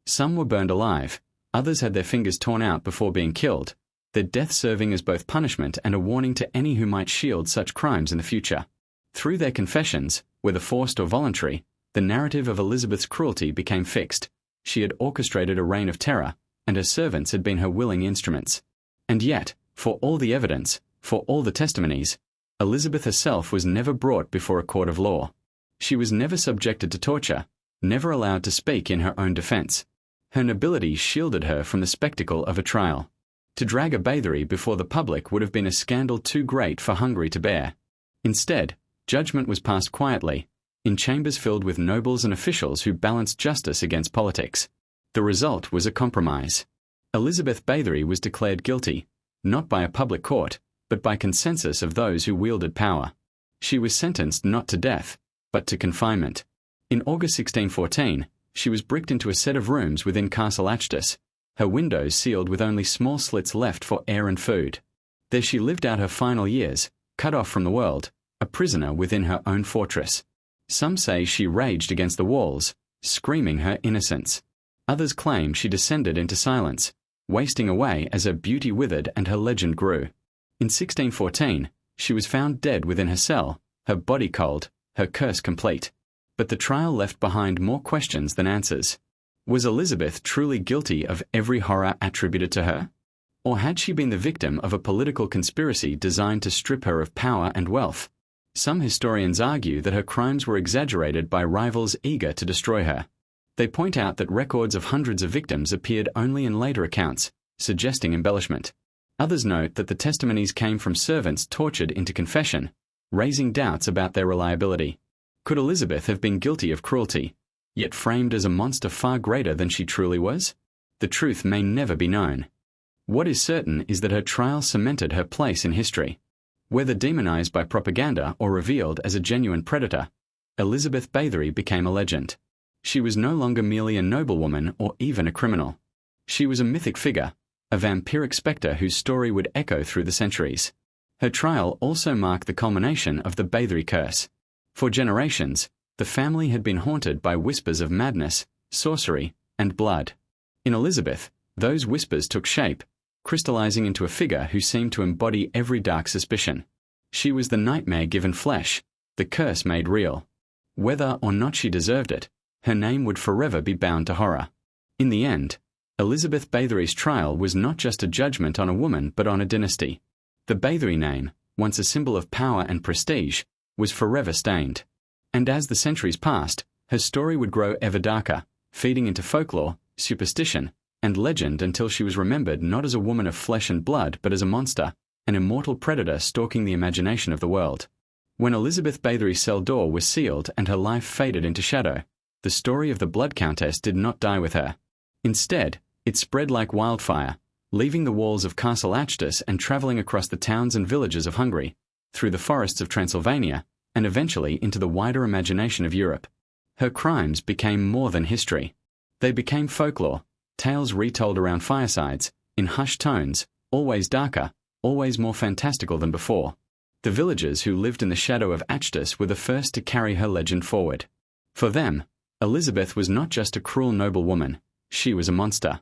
Some were burned alive, others had their fingers torn out before being killed, their death serving as both punishment and a warning to any who might shield such crimes in the future. Through their confessions, whether forced or voluntary, the narrative of Elizabeth's cruelty became fixed. She had orchestrated a reign of terror, and her servants had been her willing instruments. And yet, for all the evidence, for all the testimonies, Elizabeth herself was never brought before a court of law. She was never subjected to torture, never allowed to speak in her own defense. Her nobility shielded her from the spectacle of a trial. To drag a Bathory before the public would have been a scandal too great for Hungary to bear. Instead, judgment was passed quietly, in chambers filled with nobles and officials who balanced justice against politics. The result was a compromise. Elizabeth Bathory was declared guilty, not by a public court, but by consensus of those who wielded power. She was sentenced not to death, but to confinement. In August 1614, she was bricked into a set of rooms within Castle Achtis, her windows sealed with only small slits left for air and food. There she lived out her final years, cut off from the world, a prisoner within her own fortress. Some say she raged against the walls, screaming her innocence. Others claim she descended into silence, wasting away as her beauty withered and her legend grew. In 1614, she was found dead within her cell, her body cold, her curse complete. But the trial left behind more questions than answers. Was Elizabeth truly guilty of every horror attributed to her? Or had she been the victim of a political conspiracy designed to strip her of power and wealth? Some historians argue that her crimes were exaggerated by rivals eager to destroy her. They point out that records of hundreds of victims appeared only in later accounts, suggesting embellishment. Others note that the testimonies came from servants tortured into confession, raising doubts about their reliability. Could Elizabeth have been guilty of cruelty, yet framed as a monster far greater than she truly was? The truth may never be known. What is certain is that her trial cemented her place in history. Whether demonized by propaganda or revealed as a genuine predator, Elizabeth Bathory became a legend. She was no longer merely a noblewoman or even a criminal. She was a mythic figure, a vampiric spectre whose story would echo through the centuries. Her trial also marked the culmination of the Bathory curse. For generations, the family had been haunted by whispers of madness, sorcery, and blood. In Elizabeth, those whispers took shape, crystallizing into a figure who seemed to embody every dark suspicion. She was the nightmare given flesh, the curse made real. Whether or not she deserved it, her name would forever be bound to horror. In the end, Elizabeth Bathory's trial was not just a judgment on a woman but on a dynasty. The Bathory name, once a symbol of power and prestige, was forever stained. And as the centuries passed, her story would grow ever darker, feeding into folklore, superstition, and legend until she was remembered not as a woman of flesh and blood but as a monster, an immortal predator stalking the imagination of the world. When Elizabeth Bathory's cell door was sealed and her life faded into shadow, the story of the Blood Countess did not die with her. Instead, it spread like wildfire, leaving the walls of Castle Achtis and travelling across the towns and villages of Hungary, through the forests of Transylvania, and eventually into the wider imagination of Europe. Her crimes became more than history. They became folklore, tales retold around firesides, in hushed tones, always darker, always more fantastical than before. The villagers who lived in the shadow of Achtis were the first to carry her legend forward. For them, Elizabeth was not just a cruel noblewoman, she was a monster.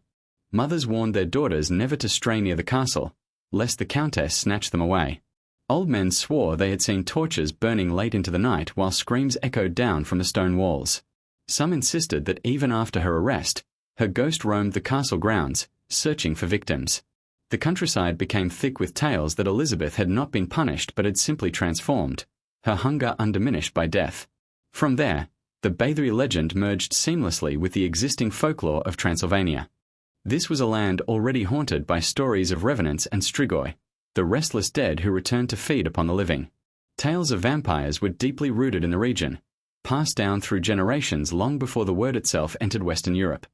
Mothers warned their daughters never to stray near the castle, lest the Countess snatch them away. Old men swore they had seen torches burning late into the night while screams echoed down from the stone walls. Some insisted that even after her arrest, her ghost roamed the castle grounds, searching for victims. The countryside became thick with tales that Elizabeth had not been punished but had simply transformed, her hunger undiminished by death. From there, the Bathory legend merged seamlessly with the existing folklore of Transylvania. This was a land already haunted by stories of revenants and strigoi, the restless dead who returned to feed upon the living. Tales of vampires were deeply rooted in the region, passed down through generations long before the word itself entered Western Europe.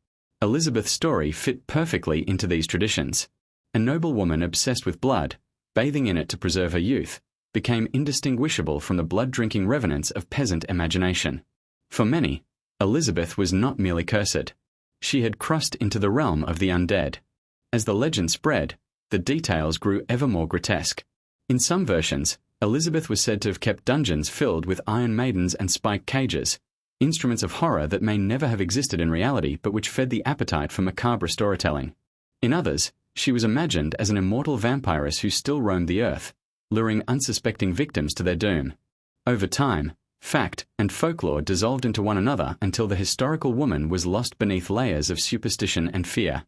Elizabeth's story fit perfectly into these traditions. A noble woman obsessed with blood, bathing in it to preserve her youth, became indistinguishable from the blood-drinking revenants of peasant imagination. For many, Elizabeth was not merely cursed. She had crossed into the realm of the undead. As the legend spread, the details grew ever more grotesque. In some versions, Elizabeth was said to have kept dungeons filled with iron maidens and spiked cages, instruments of horror that may never have existed in reality but which fed the appetite for macabre storytelling. In others, she was imagined as an immortal vampiress who still roamed the earth, luring unsuspecting victims to their doom. Over time, fact and folklore dissolved into one another until the historical woman was lost beneath layers of superstition and fear.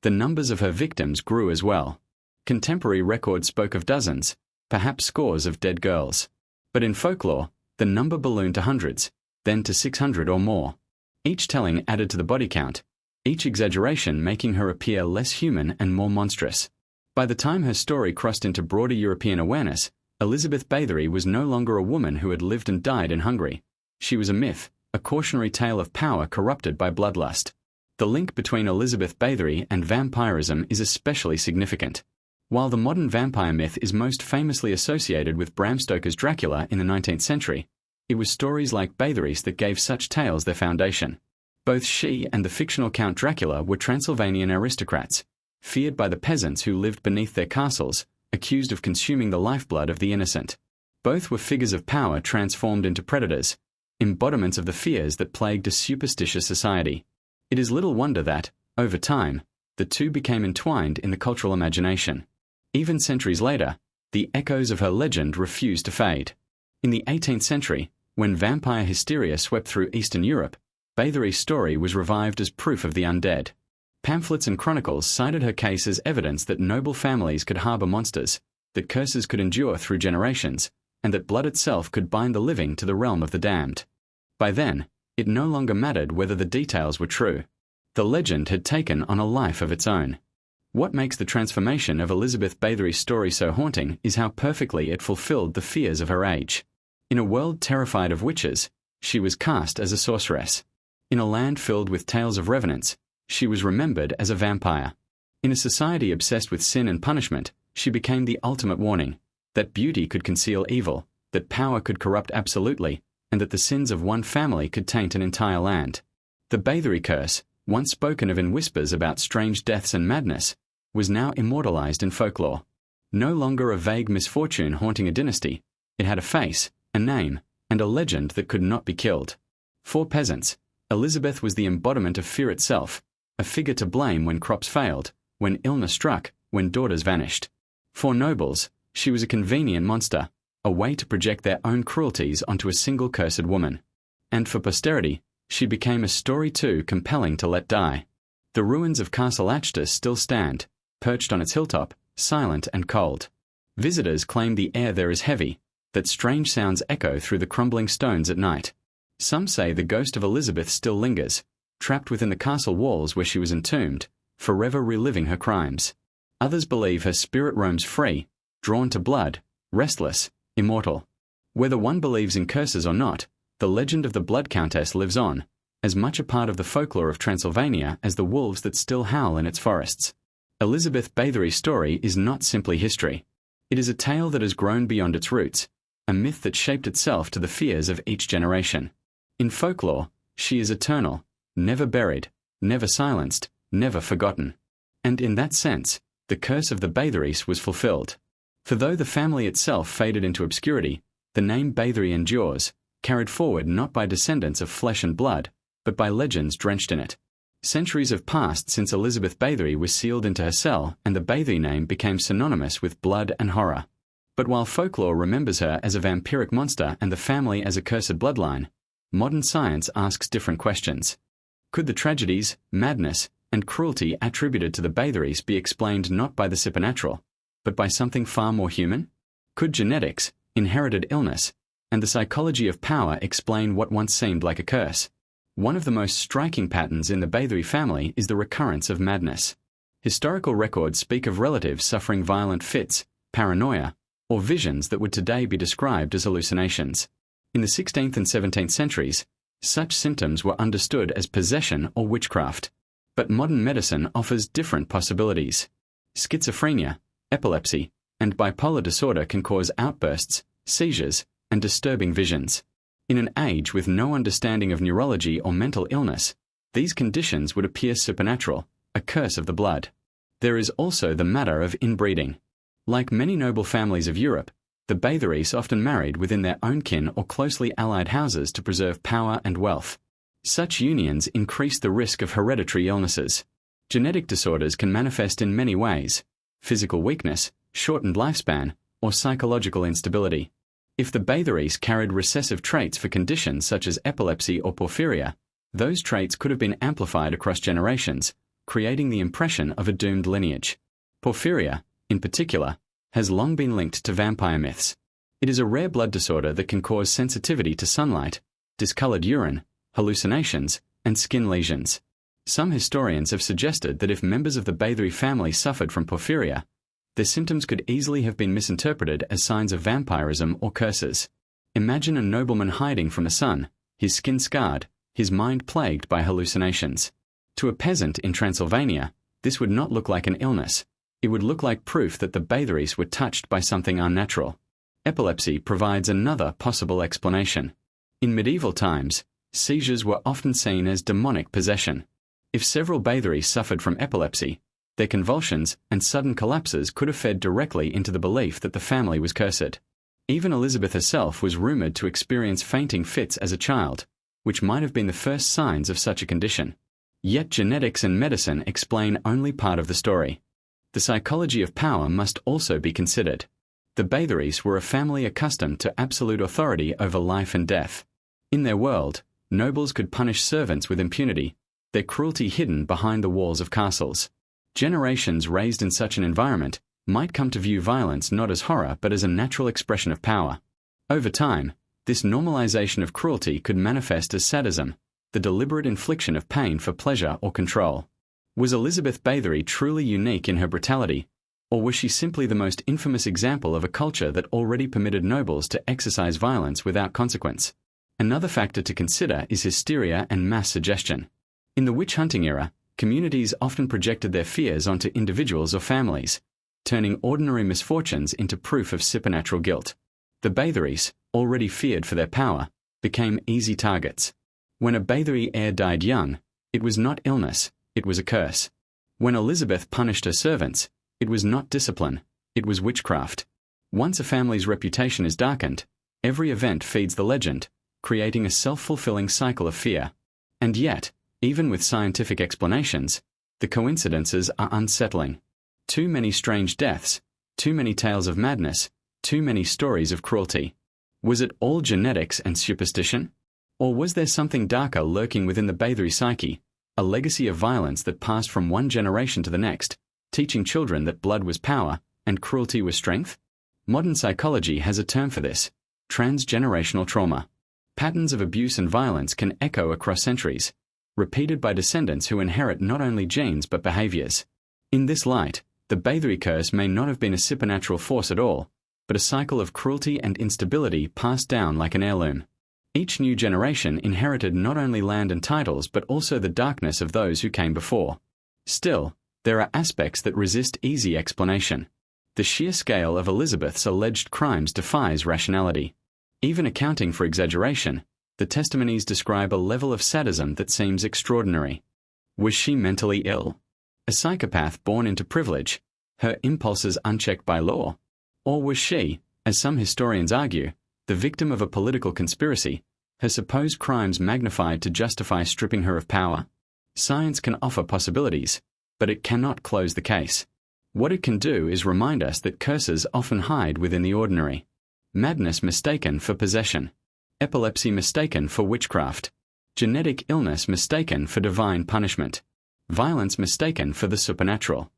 The numbers of her victims grew as well. Contemporary records spoke of dozens, perhaps scores of dead girls. But in folklore, the number ballooned to hundreds, then to 600 or more. Each telling added to the body count, each exaggeration making her appear less human and more monstrous. By the time her story crossed into broader European awareness, Elizabeth Bathory was no longer a woman who had lived and died in Hungary. She was a myth, a cautionary tale of power corrupted by bloodlust. The link between Elizabeth Bathory and vampirism is especially significant. While the modern vampire myth is most famously associated with Bram Stoker's Dracula in the 19th century, it was stories like Bathory's that gave such tales their foundation. Both she and the fictional Count Dracula were Transylvanian aristocrats, feared by the peasants who lived beneath their castles, accused of consuming the lifeblood of the innocent. Both were figures of power transformed into predators, embodiments of the fears that plagued a superstitious society. It is little wonder that, over time, the two became entwined in the cultural imagination. Even centuries later, the echoes of her legend refused to fade. In the 18th century, when vampire hysteria swept through Eastern Europe, Bathory's story was revived as proof of the undead. Pamphlets and chronicles cited her case as evidence that noble families could harbor monsters, that curses could endure through generations, and that blood itself could bind the living to the realm of the damned. By then, it no longer mattered whether the details were true. The legend had taken on a life of its own. What makes the transformation of Elizabeth Bathory's story so haunting is how perfectly it fulfilled the fears of her age. In a world terrified of witches, she was cast as a sorceress. In a land filled with tales of revenants, she was remembered as a vampire. In a society obsessed with sin and punishment, she became the ultimate warning that beauty could conceal evil, that power could corrupt absolutely, and that the sins of one family could taint an entire land. The Bathory curse, once spoken of in whispers about strange deaths and madness, was now immortalized in folklore. No longer a vague misfortune haunting a dynasty, it had a face, a name, and a legend that could not be killed. For peasants, Elizabeth was the embodiment of fear itself, a figure to blame when crops failed, when illness struck, when daughters vanished. For nobles, she was a convenient monster, a way to project their own cruelties onto a single cursed woman. And for posterity, she became a story too compelling to let die. The ruins of Castle Achtes still stand, perched on its hilltop, silent and cold. Visitors claim the air there is heavy, that strange sounds echo through the crumbling stones at night. Some say the ghost of Elizabeth still lingers, trapped within the castle walls where she was entombed, forever reliving her crimes. Others believe her spirit roams free, drawn to blood, restless, immortal. Whether one believes in curses or not, the legend of the Blood Countess lives on, as much a part of the folklore of Transylvania as the wolves that still howl in its forests. Elizabeth Bathory's story is not simply history. It is a tale that has grown beyond its roots, a myth that shaped itself to the fears of each generation. In folklore, she is eternal, never buried, never silenced, never forgotten. And in that sense, the curse of the Bathorys was fulfilled. For though the family itself faded into obscurity, the name Bathory endures, carried forward not by descendants of flesh and blood, but by legends drenched in it. Centuries have passed since Elizabeth Bathory was sealed into her cell and the Bathory name became synonymous with blood and horror. But while folklore remembers her as a vampiric monster and the family as a cursed bloodline, modern science asks different questions. Could the tragedies, madness, and cruelty attributed to the Bathorys be explained not by the supernatural, but by something far more human? Could genetics, inherited illness, and the psychology of power explain what once seemed like a curse. One of the most striking patterns in the Bathory family is the recurrence of madness. Historical records speak of relatives suffering violent fits, paranoia, or visions that would today be described as hallucinations. In the 16th and 17th centuries, such symptoms were understood as possession or witchcraft. But modern medicine offers different possibilities. Schizophrenia, epilepsy, and bipolar disorder can cause outbursts, seizures, and disturbing visions. In an age with no understanding of neurology or mental illness, these conditions would appear supernatural, a curse of the blood. There is also the matter of inbreeding. Like many noble families of Europe, the Bathorys often married within their own kin or closely allied houses to preserve power and wealth. Such unions increase the risk of hereditary illnesses. Genetic disorders can manifest in many ways: physical weakness, shortened lifespan, or psychological instability. If the Bathorys carried recessive traits for conditions such as epilepsy or porphyria, those traits could have been amplified across generations, creating the impression of a doomed lineage. Porphyria, in particular, has long been linked to vampire myths. It is a rare blood disorder that can cause sensitivity to sunlight, discolored urine, hallucinations, and skin lesions. Some historians have suggested that if members of the Bathory family suffered from porphyria, their symptoms could easily have been misinterpreted as signs of vampirism or curses. Imagine a nobleman hiding from the sun, his skin scarred, his mind plagued by hallucinations. To a peasant in Transylvania, this would not look like an illness. It would look like proof that the Bathorys were touched by something unnatural. Epilepsy provides another possible explanation. In medieval times, seizures were often seen as demonic possession. If several Bathorys suffered from epilepsy, their convulsions and sudden collapses could have fed directly into the belief that the family was cursed. Even Elizabeth herself was rumored to experience fainting fits as a child, which might have been the first signs of such a condition. Yet genetics and medicine explain only part of the story. The psychology of power must also be considered. The Bathorys were a family accustomed to absolute authority over life and death. In their world, nobles could punish servants with impunity, their cruelty hidden behind the walls of castles. Generations raised in such an environment might come to view violence not as horror but as a natural expression of power. Over time, this normalization of cruelty could manifest as sadism, the deliberate infliction of pain for pleasure or control. Was Elizabeth Bathory truly unique in her brutality, or was she simply the most infamous example of a culture that already permitted nobles to exercise violence without consequence? Another factor to consider is hysteria and mass suggestion. In the witch hunting era, communities often projected their fears onto individuals or families, turning ordinary misfortunes into proof of supernatural guilt. The Bathorys, already feared for their power, became easy targets. When a Bathory heir died young, it was not illness, it was a curse. When Elizabeth punished her servants, it was not discipline, it was witchcraft. Once a family's reputation is darkened, every event feeds the legend, creating a self-fulfilling cycle of fear. And yet, even with scientific explanations, the coincidences are unsettling. Too many strange deaths, too many tales of madness, too many stories of cruelty. Was it all genetics and superstition? Or was there something darker lurking within the Bathory psyche, a legacy of violence that passed from one generation to the next, teaching children that blood was power and cruelty was strength? Modern psychology has a term for this: transgenerational trauma. Patterns of abuse and violence can echo across centuries, repeated by descendants who inherit not only genes but behaviors. In this light, the Bathory curse may not have been a supernatural force at all, but a cycle of cruelty and instability passed down like an heirloom. Each new generation inherited not only land and titles but also the darkness of those who came before. Still, there are aspects that resist easy explanation. The sheer scale of Elizabeth's alleged crimes defies rationality. Even accounting for exaggeration, the testimonies describe a level of sadism that seems extraordinary. Was she mentally ill? A psychopath born into privilege, her impulses unchecked by law? Or was she, as some historians argue, the victim of a political conspiracy, her supposed crimes magnified to justify stripping her of power? Science can offer possibilities, but it cannot close the case. What it can do is remind us that curses often hide within the ordinary. Madness mistaken for possession. Epilepsy mistaken for witchcraft. Genetic illness mistaken for divine punishment. Violence mistaken for the supernatural.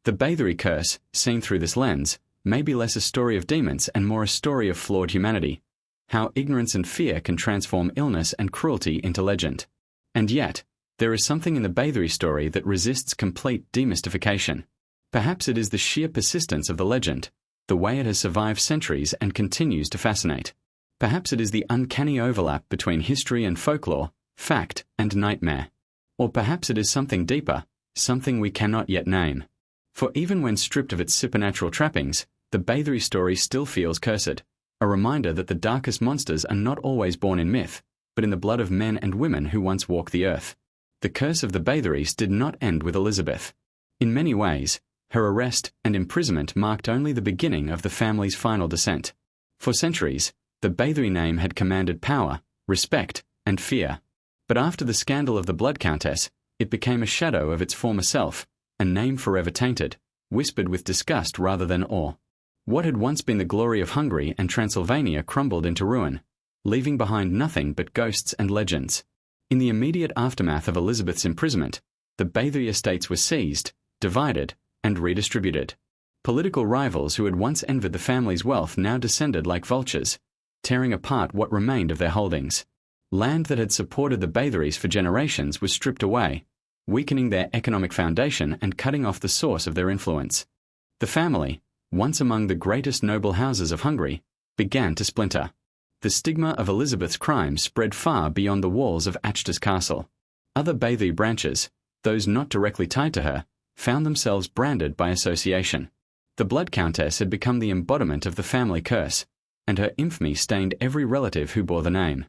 The Bathory curse, seen through this lens, may be less a story of demons and more a story of flawed humanity. how ignorance and fear can transform illness and cruelty into legend. And yet, there is something in the Bathory story that resists complete demystification. Perhaps it is the sheer persistence of the legend, the way it has survived centuries and continues to fascinate. Perhaps it is the uncanny overlap between history and folklore, fact and nightmare. Or perhaps it is something deeper, something we cannot yet name. For even when stripped of its supernatural trappings, the Bathory story still feels cursed, a reminder that the darkest monsters are not always born in myth, but in the blood of men and women who once walked the earth. The curse of the Bathorys did not end with Elizabeth. In many ways, her arrest and imprisonment marked only the beginning of the family's final descent. For centuries, the Bathory name had commanded power, respect, and fear. But after the scandal of the Blood Countess, it became a shadow of its former self, a name forever tainted, whispered with disgust rather than awe. What had once been the glory of Hungary and Transylvania crumbled into ruin, leaving behind nothing but ghosts and legends. In the immediate aftermath of Elizabeth's imprisonment, the Bathory estates were seized, divided, and redistributed. Political rivals who had once envied the family's wealth now descended like vultures, tearing apart what remained of their holdings. Land that had supported the Bathorys for generations was stripped away, weakening their economic foundation and cutting off the source of their influence. The family, once among the greatest noble houses of Hungary, began to splinter. The stigma of Elizabeth's crimes spread far beyond the walls of Achtas Castle. Other Bathory branches, those not directly tied to her, found themselves branded by association. The Blood Countess had become the embodiment of the family curse, and her infamy stained every relative who bore the name.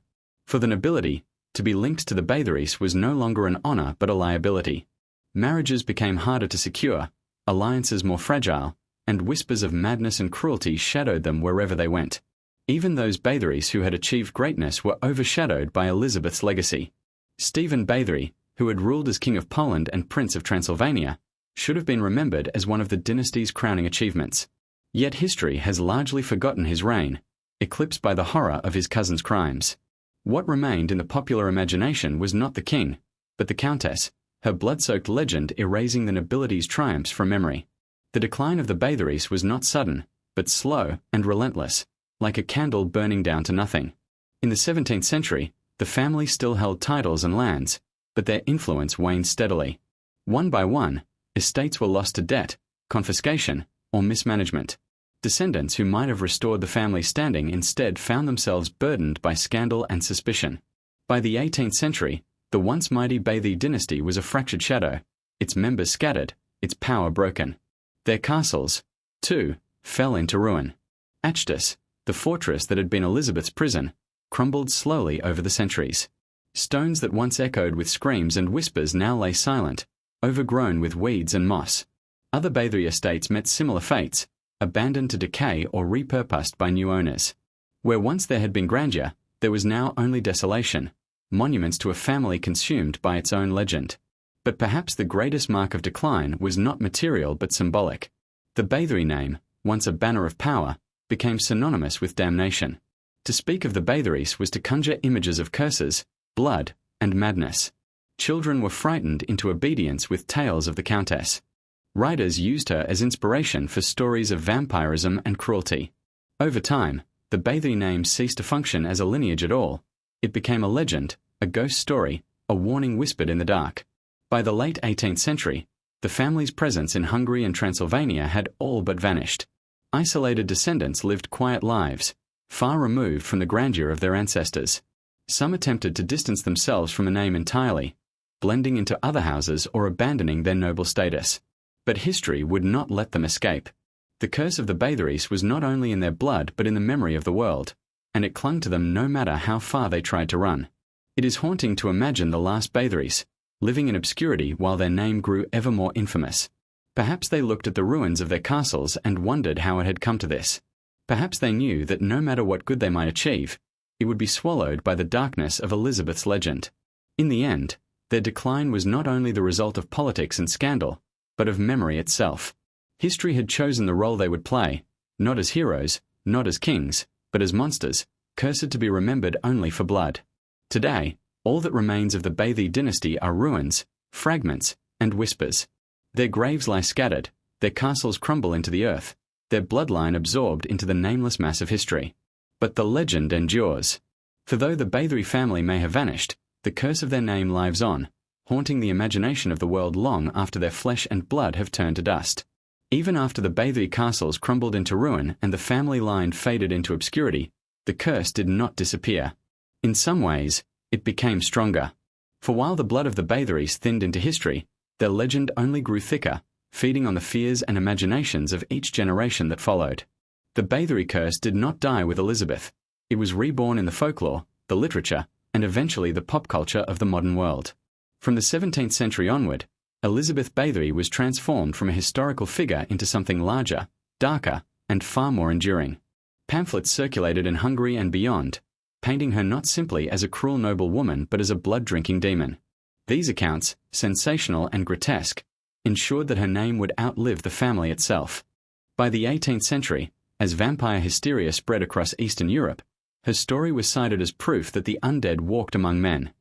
For the nobility, to be linked to the Bathorys was no longer an honor but a liability. Marriages became harder to secure, alliances more fragile, and whispers of madness and cruelty shadowed them wherever they went. Even those Bathorys who had achieved greatness were overshadowed by Elizabeth's legacy. Stephen Bathory, who had ruled as King of Poland and Prince of Transylvania, should have been remembered as one of the dynasty's crowning achievements. Yet history has largely forgotten his reign, eclipsed by the horror of his cousin's crimes. What remained in the popular imagination was not the king, but the countess, her blood-soaked legend erasing the nobility's triumphs from memory. The decline of the Bathorys was not sudden, but slow and relentless, like a candle burning down to nothing. In the 17th century, the family still held titles and lands, but their influence waned steadily. One by one, estates were lost to debt, confiscation, or mismanagement. Descendants who might have restored the family's standing instead found themselves burdened by scandal and suspicion. By the 18th century, the once mighty Bathory dynasty was a fractured shadow, its members scattered, its power broken. Their castles, too, fell into ruin. Achtas, the fortress that had been Elizabeth's prison, crumbled slowly over the centuries. Stones that once echoed with screams and whispers now lay silent, overgrown with weeds and moss. Other Bathory estates met similar fates, abandoned to decay or repurposed by new owners. Where once there had been grandeur, there was now only desolation, monuments to a family consumed by its own legend. But perhaps the greatest mark of decline was not material but symbolic. The Bathory name, once a banner of power, became synonymous with damnation. To speak of the Bathorys was to conjure images of curses, blood, and madness. Children were frightened into obedience with tales of the Countess. Writers used her as inspiration for stories of vampirism and cruelty. Over time, the Bathory name ceased to function as a lineage at all. It became a legend, a ghost story, a warning whispered in the dark. By the late 18th century, the family's presence in Hungary and Transylvania had all but vanished. Isolated descendants lived quiet lives, far removed from the grandeur of their ancestors. Some attempted to distance themselves from the name entirely, blending into other houses or abandoning their noble status. But history would not let them escape. The curse of the Bathorys was not only in their blood but in the memory of the world, and it clung to them no matter how far they tried to run. It is haunting to imagine the last Bathorys, living in obscurity while their name grew ever more infamous. Perhaps they looked at the ruins of their castles and wondered how it had come to this. Perhaps they knew that no matter what good they might achieve, it would be swallowed by the darkness of Elizabeth's legend. In the end, their decline was not only the result of politics and scandal, but of memory itself. History had chosen the role they would play, not as heroes, not as kings, but as monsters, cursed to be remembered only for blood. Today, all that remains of the Bathory dynasty are ruins, fragments, and whispers. Their graves lie scattered, their castles crumble into the earth, their bloodline absorbed into the nameless mass of history. But the legend endures. For though the Bathory family may have vanished, the curse of their name lives on, haunting the imagination of the world long after their flesh and blood have turned to dust. Even after the Bathory castles crumbled into ruin and the family line faded into obscurity, the curse did not disappear. In some ways, it became stronger. For while the blood of the Bathorys thinned into history, their legend only grew thicker, feeding on the fears and imaginations of each generation that followed. The Bathory curse did not die with Elizabeth. It was reborn in the folklore, the literature, and eventually the pop culture of the modern world. From the 17th century onward, Elizabeth Bathory was transformed from a historical figure into something larger, darker, and far more enduring. Pamphlets circulated in Hungary and beyond, painting her not simply as a cruel noble woman but as a blood-drinking demon. These accounts, sensational and grotesque, ensured that her name would outlive the family itself. By the 18th century, as vampire hysteria spread across Eastern Europe, her story was cited as proof that the undead walked among men.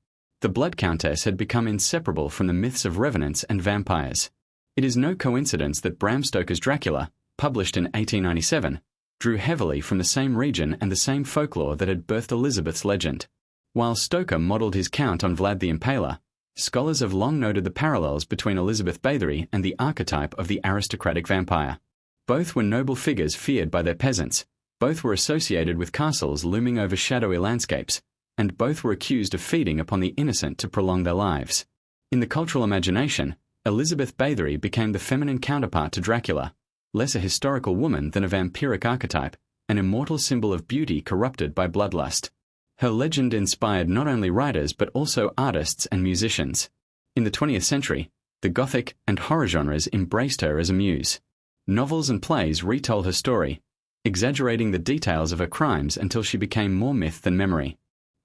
The Blood Countess had become inseparable from the myths of revenants and vampires. It is no coincidence that Bram Stoker's Dracula, published in 1897, drew heavily from the same region and the same folklore that had birthed Elizabeth's legend. While Stoker modelled his count on Vlad the Impaler, scholars have long noted the parallels between Elizabeth Bathory and the archetype of the aristocratic vampire. Both were noble figures feared by their peasants, both were associated with castles looming over shadowy landscapes, and both were accused of feeding upon the innocent to prolong their lives. In the cultural imagination, Elizabeth Bathory became the feminine counterpart to Dracula, less a historical woman than a vampiric archetype, an immortal symbol of beauty corrupted by bloodlust. Her legend inspired not only writers but also artists and musicians. In the 20th century, the Gothic and horror genres embraced her as a muse. Novels and plays retold her story, exaggerating the details of her crimes until she became more myth than memory.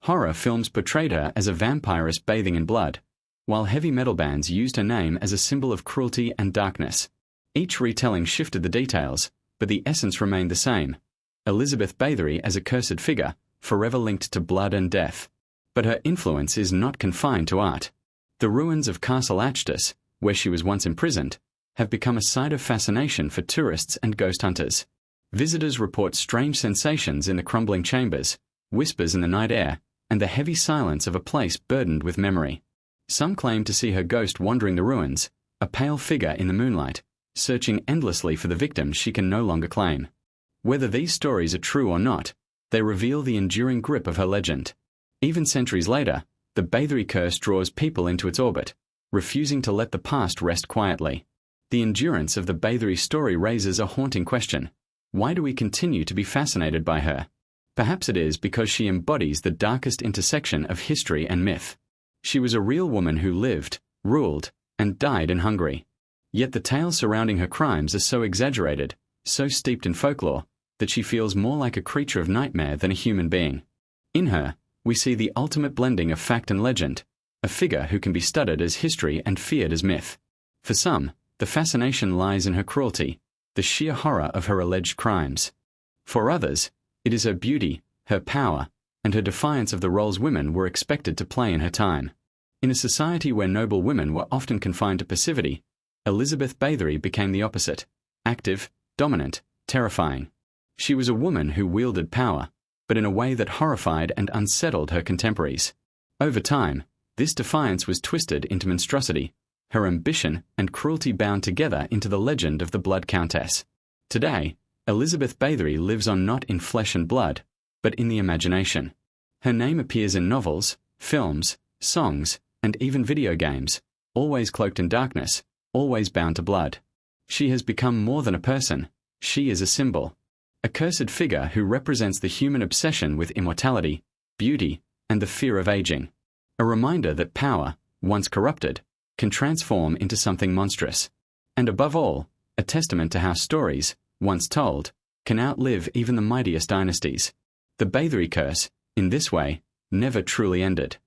Horror films portrayed her as a vampiress bathing in blood, while heavy metal bands used her name as a symbol of cruelty and darkness. Each retelling shifted the details, but the essence remained the same. Elizabeth Bathory as a cursed figure, forever linked to blood and death. But her influence is not confined to art. The ruins of Castle Achtus, where she was once imprisoned, have become a site of fascination for tourists and ghost hunters. Visitors report strange sensations in the crumbling chambers, whispers in the night air, and the heavy silence of a place burdened with memory. Some claim to see her ghost wandering the ruins, a pale figure in the moonlight, searching endlessly for the victims she can no longer claim. Whether these stories are true or not, they reveal the enduring grip of her legend. Even centuries later, the Bathory curse draws people into its orbit, refusing to let the past rest quietly. The endurance of the Bathory story raises a haunting question. Why do we continue to be fascinated by her? Perhaps it is because she embodies the darkest intersection of history and myth. She was a real woman who lived, ruled, and died in Hungary. Yet the tales surrounding her crimes are so exaggerated, so steeped in folklore, that she feels more like a creature of nightmare than a human being. In her, we see the ultimate blending of fact and legend, a figure who can be studied as history and feared as myth. For some, the fascination lies in her cruelty, the sheer horror of her alleged crimes. For others, it is her beauty, her power, and her defiance of the roles women were expected to play in her time. In a society where noble women were often confined to passivity, Elizabeth Bathory became the opposite: active, dominant, terrifying. She was a woman who wielded power, but in a way that horrified and unsettled her contemporaries. Over time, this defiance was twisted into monstrosity, her ambition and cruelty bound together into the legend of the Blood Countess. Today, Elizabeth Bathory lives on not in flesh and blood, but in the imagination. Her name appears in novels, films, songs, and even video games, always cloaked in darkness, always bound to blood. She has become more than a person. She is a symbol. A cursed figure who represents the human obsession with immortality, beauty, and the fear of aging. A reminder that power, once corrupted, can transform into something monstrous. And above all, a testament to how stories, once told, can outlive even the mightiest dynasties. The Bathory curse, in this way, never truly ended.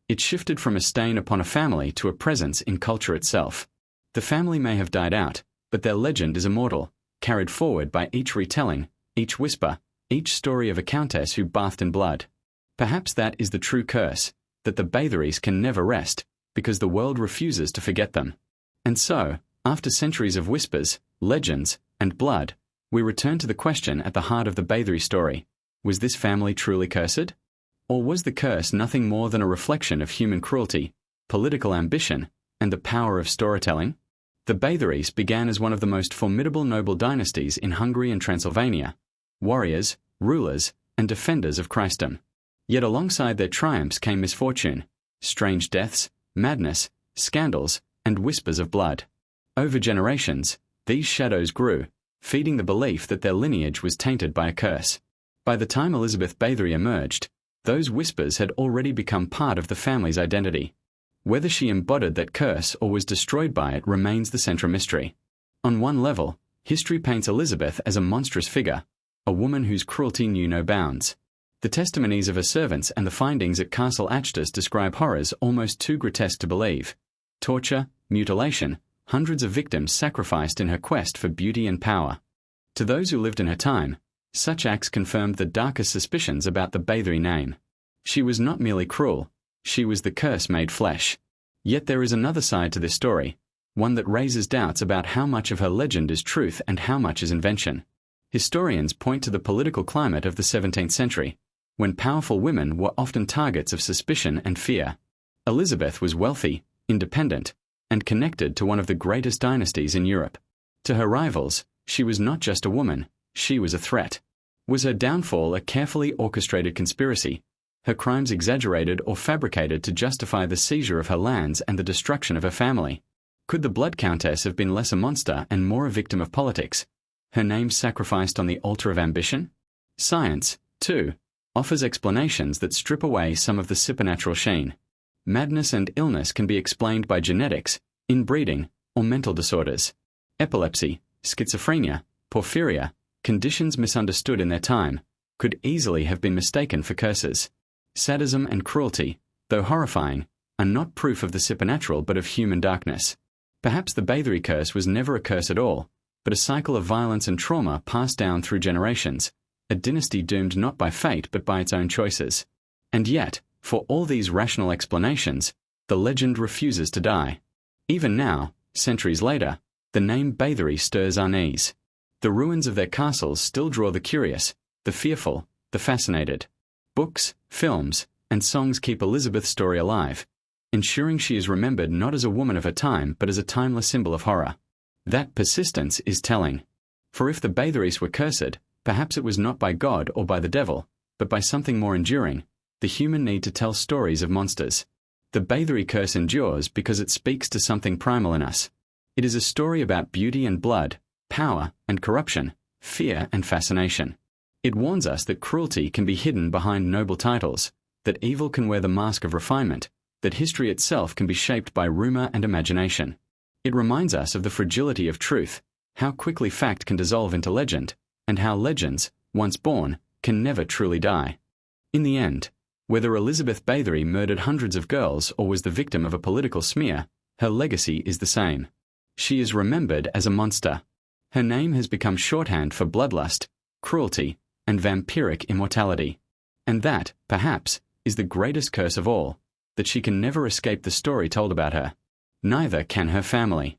It shifted from a stain upon a family to a presence in culture itself. The family may have died out, but their legend is immortal, carried forward by each retelling, each whisper, each story of a countess who bathed in blood. Perhaps that is the true curse, that the Bathorys can never rest, because the world refuses to forget them. And so, after centuries of whispers, legends, and blood, we return to the question at the heart of the Bathory story. Was this family truly cursed? Or was the curse nothing more than a reflection of human cruelty, political ambition, and the power of storytelling? The Bathories began as one of the most formidable noble dynasties in Hungary and Transylvania, warriors, rulers, and defenders of Christendom. Yet alongside their triumphs came misfortune, strange deaths, madness, scandals, and whispers of blood. Over generations, these shadows grew, feeding the belief that their lineage was tainted by a curse. By the time Elizabeth Bathory emerged, those whispers had already become part of the family's identity. Whether she embodied that curse or was destroyed by it remains the central mystery. On one level, history paints Elizabeth as a monstrous figure, a woman whose cruelty knew no bounds. The testimonies of her servants and the findings at Castle Achtes describe horrors almost too grotesque to believe. Torture, mutilation, hundreds of victims sacrificed in her quest for beauty and power. To those who lived in her time, such acts confirmed the darkest suspicions about the Bathory name. She was not merely cruel, she was the curse made flesh. Yet there is another side to this story, one that raises doubts about how much of her legend is truth and how much is invention. Historians point to the political climate of the 17th century, when powerful women were often targets of suspicion and fear. Elizabeth was wealthy, independent, and connected to one of the greatest dynasties in Europe. To her rivals, she was not just a woman, she was a threat. Was her downfall a carefully orchestrated conspiracy, her crimes exaggerated or fabricated to justify the seizure of her lands and the destruction of her family? Could the Blood Countess have been less a monster and more a victim of politics, her name sacrificed on the altar of ambition? Science, too, offers explanations that strip away some of the supernatural sheen. Madness and illness can be explained by genetics, inbreeding, or mental disorders. Epilepsy, schizophrenia, porphyria, conditions misunderstood in their time, could easily have been mistaken for curses. Sadism and cruelty, though horrifying, are not proof of the supernatural but of human darkness. Perhaps the Bathory curse was never a curse at all, but a cycle of violence and trauma passed down through generations, a dynasty doomed not by fate but by its own choices. And yet, for all these rational explanations, the legend refuses to die. Even now, centuries later, the name Bathory stirs unease. The ruins of their castles still draw the curious, the fearful, the fascinated. Books, films, and songs keep Elizabeth's story alive, ensuring she is remembered not as a woman of her time but as a timeless symbol of horror. That persistence is telling. For if the Bathories were cursed, perhaps it was not by God or by the devil, but by something more enduring, the human need to tell stories of monsters. The Bathory curse endures because it speaks to something primal in us. It is a story about beauty and blood, power and corruption, fear and fascination. It warns us that cruelty can be hidden behind noble titles, that evil can wear the mask of refinement, that history itself can be shaped by rumor and imagination. It reminds us of the fragility of truth, how quickly fact can dissolve into legend, and how legends, once born, can never truly die. In the end, whether Elizabeth Bathory murdered hundreds of girls or was the victim of a political smear, her legacy is the same. She is remembered as a monster. Her name has become shorthand for bloodlust, cruelty, and vampiric immortality. And that, perhaps, is the greatest curse of all, that she can never escape the story told about her. Neither can her family.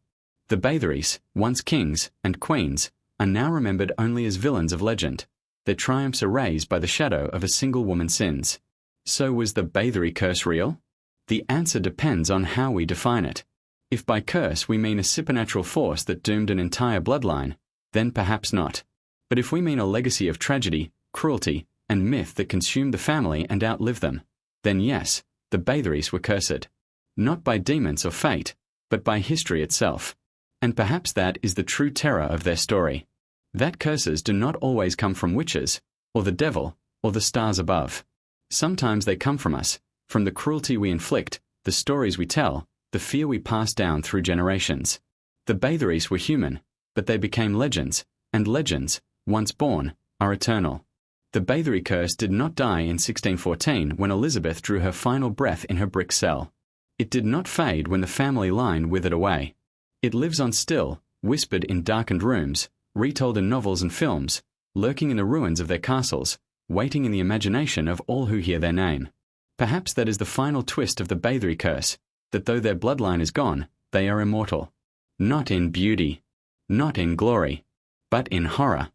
The Bathories, once kings and queens, are now remembered only as villains of legend, their triumphs erased by the shadow of a single woman's sins. So was the Bathory curse real? The answer depends on how we define it. If by curse we mean a supernatural force that doomed an entire bloodline, then perhaps not. But if we mean a legacy of tragedy, cruelty, and myth that consumed the family and outlived them, then yes, the Bathories were cursed. Not by demons or fate, but by history itself. And perhaps that is the true terror of their story. That curses do not always come from witches, or the devil, or the stars above. Sometimes they come from us, from the cruelty we inflict, the stories we tell, the fear we pass down through generations. The Bathories were human, but they became legends, and legends, once born, are eternal. The Bathory curse did not die in 1614 when Elizabeth drew her final breath in her brick cell. It did not fade when the family line withered away. It lives on still, whispered in darkened rooms, retold in novels and films, lurking in the ruins of their castles, waiting in the imagination of all who hear their name. Perhaps that is the final twist of the Bathory curse, that though their bloodline is gone, they are immortal. Not in beauty, not in glory, but in horror.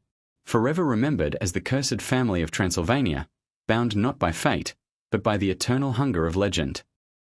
forever remembered as the cursed family of Transylvania, bound not by fate, but by the eternal hunger of legend.